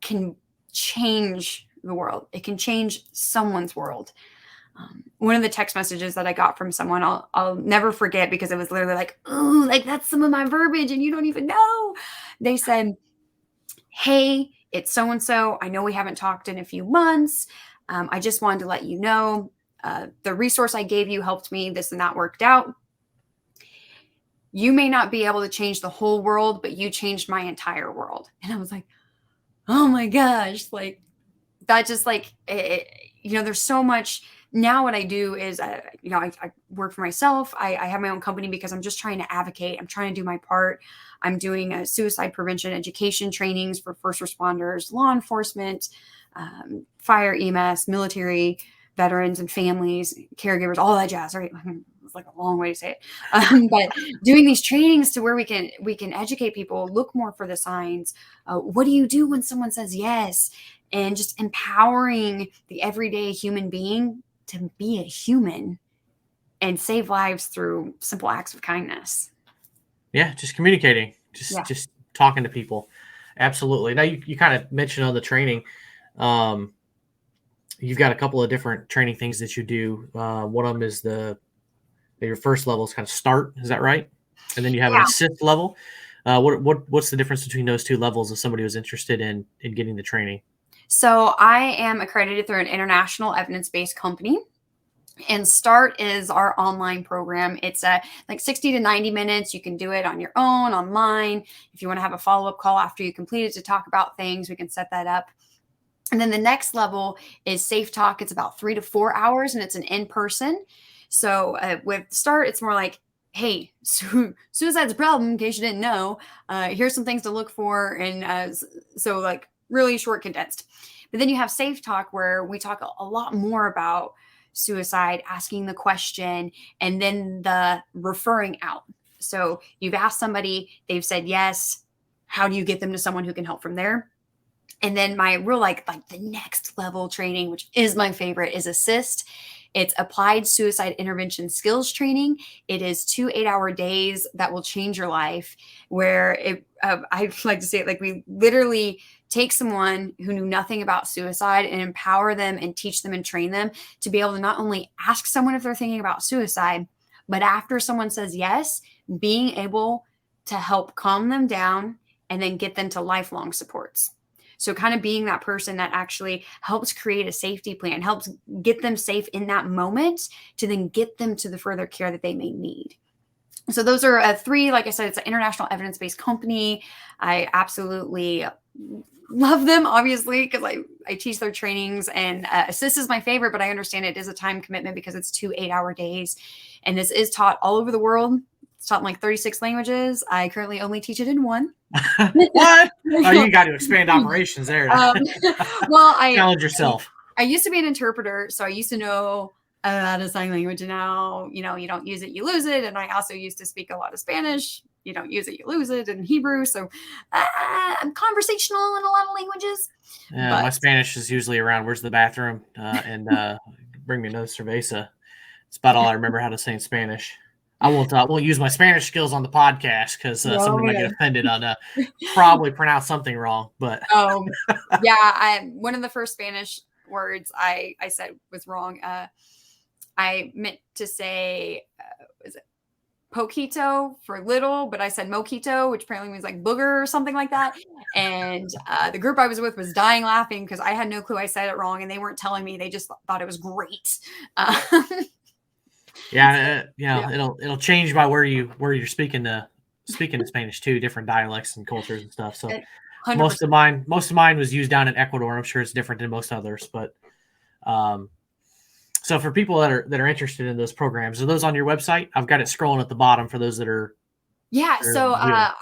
can change the world. It can change someone's world. One of the text messages that I got from someone, I'll never forget, because it was literally like, "Ooh, like that's some of my verbiage and you don't even know." They said, "Hey, it's so-and-so. I know we haven't talked in a few months. I just wanted to let you know, the resource I gave you helped me. This and that worked out. You may not be able to change the whole world, but you changed my entire world." And I was like, oh my gosh, like that just like, there's so much now what I do is, I work for myself. I have my own company because I'm just trying to advocate. I'm trying to do my part. I'm doing suicide prevention education trainings for first responders, law enforcement, fire, EMS, military, veterans and families, caregivers, all that jazz, right? It's like a long way to say it. But doing these trainings to where we can educate people, look more for the signs. What do you do when someone says yes? And just empowering the everyday human being to be a human and save lives through simple acts of kindness. Yeah, just communicating, just talking to people. Absolutely. Now you kind of mentioned on the training, you've got a couple of different training things that you do. One of them is your first level is kind of start. Is that right? And then you have an assist level. What's the difference between those two levels if somebody was interested in getting the training? So I am accredited through an international evidence-based company. And START is our online program. It's like 60 to 90 minutes. You can do it on your own, online. If you want to have a follow-up call after you complete it to talk about things, we can set that up. And then the next level is Safe Talk. It's about 3 to 4 hours, and it's an in-person. So with START, it's more like, hey, suicide's a problem, in case you didn't know. Here's some things to look for. And so like really short, condensed. But then you have Safe Talk, where we talk a lot more about suicide, asking the question, and then the referring out. So you've asked somebody, they've said yes. How do you get them to someone who can help from there? And then my real like the next level training, which is my favorite, is Assist. It's applied suicide intervention skills training. It is 2 8-hour days that will change your life, where I like to say it like we literally take someone who knew nothing about suicide and empower them and teach them and train them to be able to not only ask someone if they're thinking about suicide, but after someone says yes, being able to help calm them down and then get them to lifelong supports. So kind of being that person that actually helps create a safety plan, helps get them safe in that moment to then get them to the further care that they may need. So those are 3, like I said, it's an international evidence-based company. I absolutely love them, obviously, because I teach their trainings, and Assist is my favorite, but I understand it is a time commitment because it's 2 8-hour days. And this is taught all over the world. It's taught in like 36 languages. I currently only teach it in 1. What? Oh, you got to expand operations there. Well, challenge yourself. I used to be an interpreter, so I used to know a lot of sign language. And now, you don't use it, you lose it. And I also used to speak a lot of Spanish. You don't use it, you lose it, and Hebrew. So I'm conversational in a lot of languages. Yeah, my Spanish is usually around where's the bathroom and bring me another cerveza. It's about all I remember how to say in Spanish. I won't use my Spanish skills on the podcast because somebody might get offended on probably pronounce something wrong. But one of the first Spanish words I said was wrong. I meant to say was it poquito for little, but I said moquito, which apparently means like booger or something like that. And the group I was with was dying laughing because I had no clue I said it wrong, and they weren't telling me. They just thought it was great. It'll change by where you're speaking the Spanish too, different dialects and cultures and stuff. So 100%. most of mine was used down in Ecuador. I'm sure it's different than most others, but so for people that are interested in those programs, are those on your website? I've got it scrolling at the bottom for those that are. Yeah. So I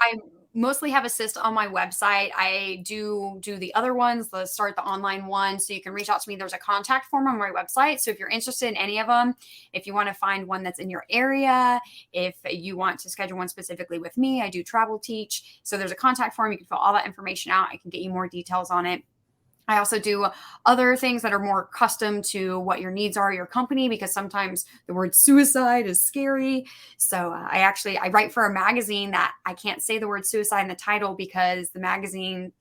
mostly have Assist on my website. I do the other ones, the online one. So you can reach out to me. There's a contact form on my website. So if you're interested in any of them, if you want to find one that's in your area, if you want to schedule one specifically with me, I do travel teach. So there's a contact form. You can fill all that information out. I can get you more details on it. I also do other things that are more custom to what your needs are, your company, because sometimes the word suicide is scary. So I write for a magazine that I can't say the word suicide in the title because the magazine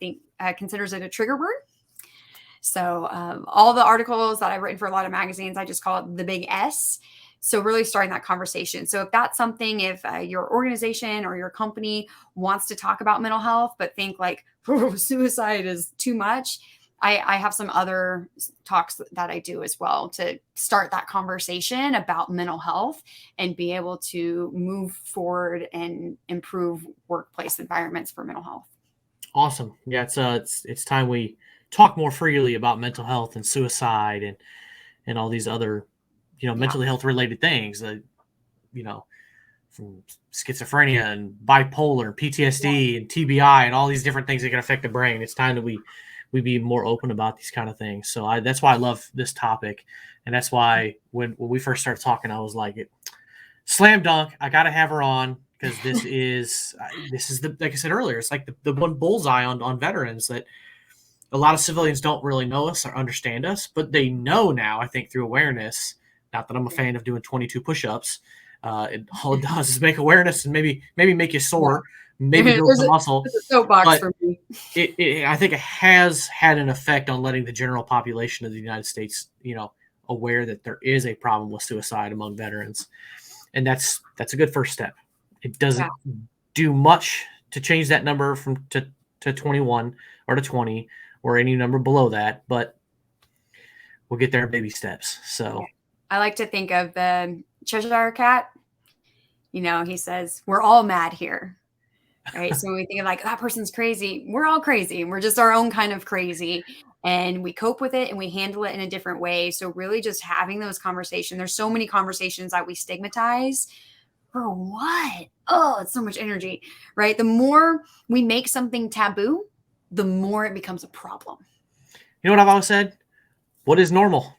considers it a trigger word. So all the articles that I've written for a lot of magazines, I just call it the big S. So really starting that conversation. So if that's something, if your organization or your company wants to talk about mental health, but think like suicide is too much, I have some other talks that I do as well to start that conversation about mental health and be able to move forward and improve workplace environments for mental health. Awesome. Yeah, it's time we talk more freely about mental health and suicide and all these other mentally health related things, from schizophrenia and bipolar, PTSD and TBI and all these different things that can affect the brain. It's time that we be more open about these kind of things. So that's why I love this topic. And that's why when we first started talking, I was like, slam dunk, I got to have her on, because this is the, like I said earlier, it's like the one bullseye on veterans that a lot of civilians don't really know us or understand us, but they know now, I think, through awareness. Not that I'm a fan of doing 22 push-ups. All it does is make awareness and maybe make you sore, maybe build some muscle. There's a soapbox for me. I think it has had an effect on letting the general population of the United States, aware that there is a problem with suicide among veterans, and that's a good first step. It doesn't do much to change that number from to 21 or to 20 or any number below that, but we'll get there in baby steps. So I like to think of the Cheshire Cat. He says, we're all mad here, right? So when we think of like, that person's crazy, we're all crazy. We're just our own kind of crazy. And we cope with it and we handle it in a different way. So really just having those conversations. There's so many conversations that we stigmatize. For what? Oh, it's so much energy, right? The more we make something taboo, the more it becomes a problem. You know what I've always said? What is normal?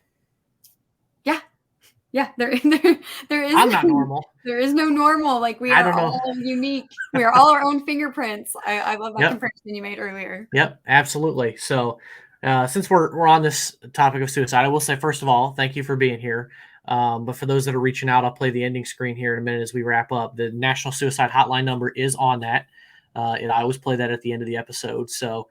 Yeah, there is. I'm not normal. There is no normal. Like, we are all unique. We are all our own fingerprints. I love that comparison you made earlier. Yep, absolutely. So since we're on this topic of suicide, I will say, first of all, thank you for being here. But for those that are reaching out, I'll play the ending screen here in a minute as we wrap up. The National Suicide Hotline number is on that. And I always play that at the end of the episode. So,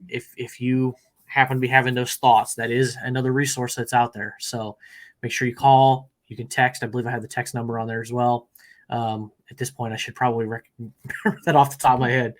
if you happen to be having those thoughts, that is another resource that's out there. So make sure you call. You can text. I believe I have the text number on there as well. At this point, I should probably remember that off the top of my head.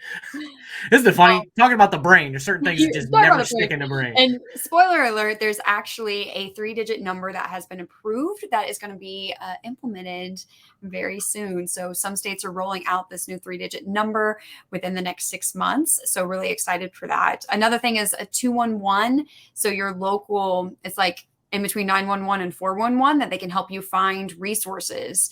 Isn't it funny? Talking about the brain, there's certain things that just never stick in the brain. And spoiler alert, there's actually a 3-digit number that has been approved that is going to be implemented very soon. So some states are rolling out this new 3-digit number within the next 6 months. So really excited for that. Another thing is a 211. So your local, it's like in between 911 and 411, that they can help you find resources.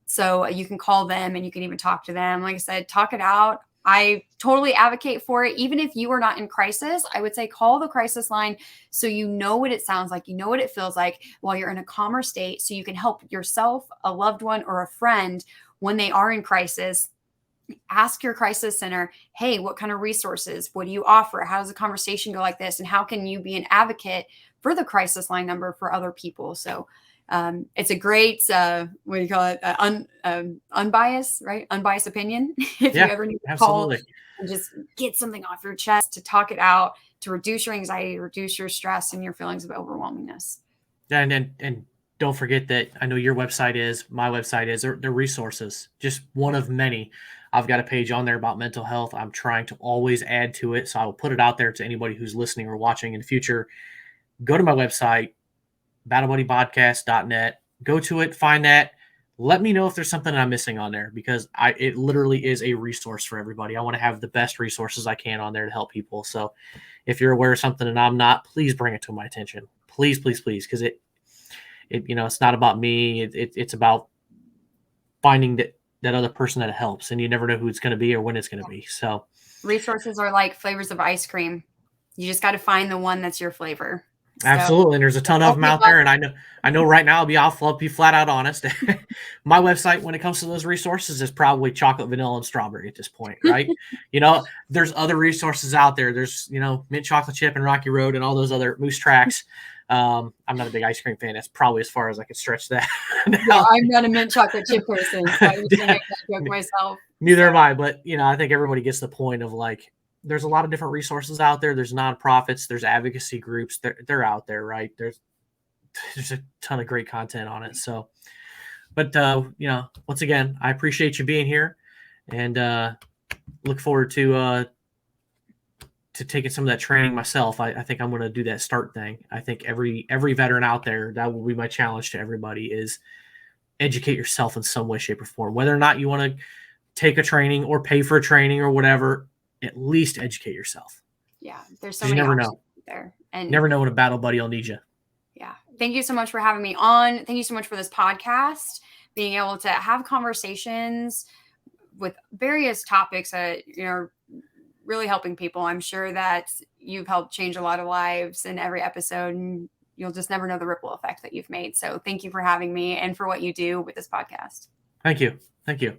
So you can call them and you can even talk to them. Like I said, talk it out. I totally advocate for it. Even if you are not in crisis, I would say call the crisis line so you know what it sounds like, you know what it feels like while you're in a calmer state, so you can help yourself, a loved one, or a friend when they are in crisis. Ask your crisis center, hey, what kind of resources? What do you offer? How does a conversation go like this? And how can you be an advocate for the crisis line number for other people? So it's a great, what do you call it? Unbiased, right? Unbiased opinion. If you ever need to call and just get something off your chest, to talk it out, to reduce your anxiety, reduce your stress and your feelings of overwhelmingness. Yeah, and don't forget that I know your website is, my website is, they're resources, just one of many. I've got a page on there about mental health. I'm trying to always add to it. So I will put it out there to anybody who's listening or watching in the future. Go to my website, battlebuddypodcast.net. Go to it, find that. Let me know if there's something I'm missing on there, because it literally is a resource for everybody. I want to have the best resources I can on there to help people. So if you're aware of something and I'm not, please bring it to my attention. Please, please, please, because it's not about me. It's about finding that other person that helps, and you never know who it's going to be or when it's going to be. So resources are like flavors of ice cream. You just got to find the one that's your flavor. Absolutely. And there's a ton of them out there. And I know right now I'll be flat out honest. My website, when it comes to those resources, is probably chocolate, vanilla, and strawberry at this point, right? There's other resources out there. There's, mint chocolate chip and Rocky Road and all those other moose tracks. I'm not a big ice cream fan. That's probably as far as I could stretch that. Yeah, I'm not a mint chocolate chip person. So I was going to make that joke myself. Neither am I. But, I think everybody gets the point of, like, there's a lot of different resources out there. There's nonprofits, there's advocacy groups. They're out there, right? There's a ton of great content on it. So, but once again, I appreciate you being here, and look forward to taking some of that training myself. I think I'm going to do that START thing. I think every veteran out there, that will be my challenge to everybody, is educate yourself in some way, shape, or form. Whether or not you want to take a training or pay for a training or whatever, at least educate yourself. Yeah, there's so many options there, and never know when a battle buddy will need you. Yeah, thank you so much for having me on. Thank you so much for this podcast, being able to have conversations with various topics that, really helping people. I'm sure that you've helped change a lot of lives in every episode, and you'll just never know the ripple effect that you've made. So thank you for having me and for what you do with this podcast. Thank you. Thank you.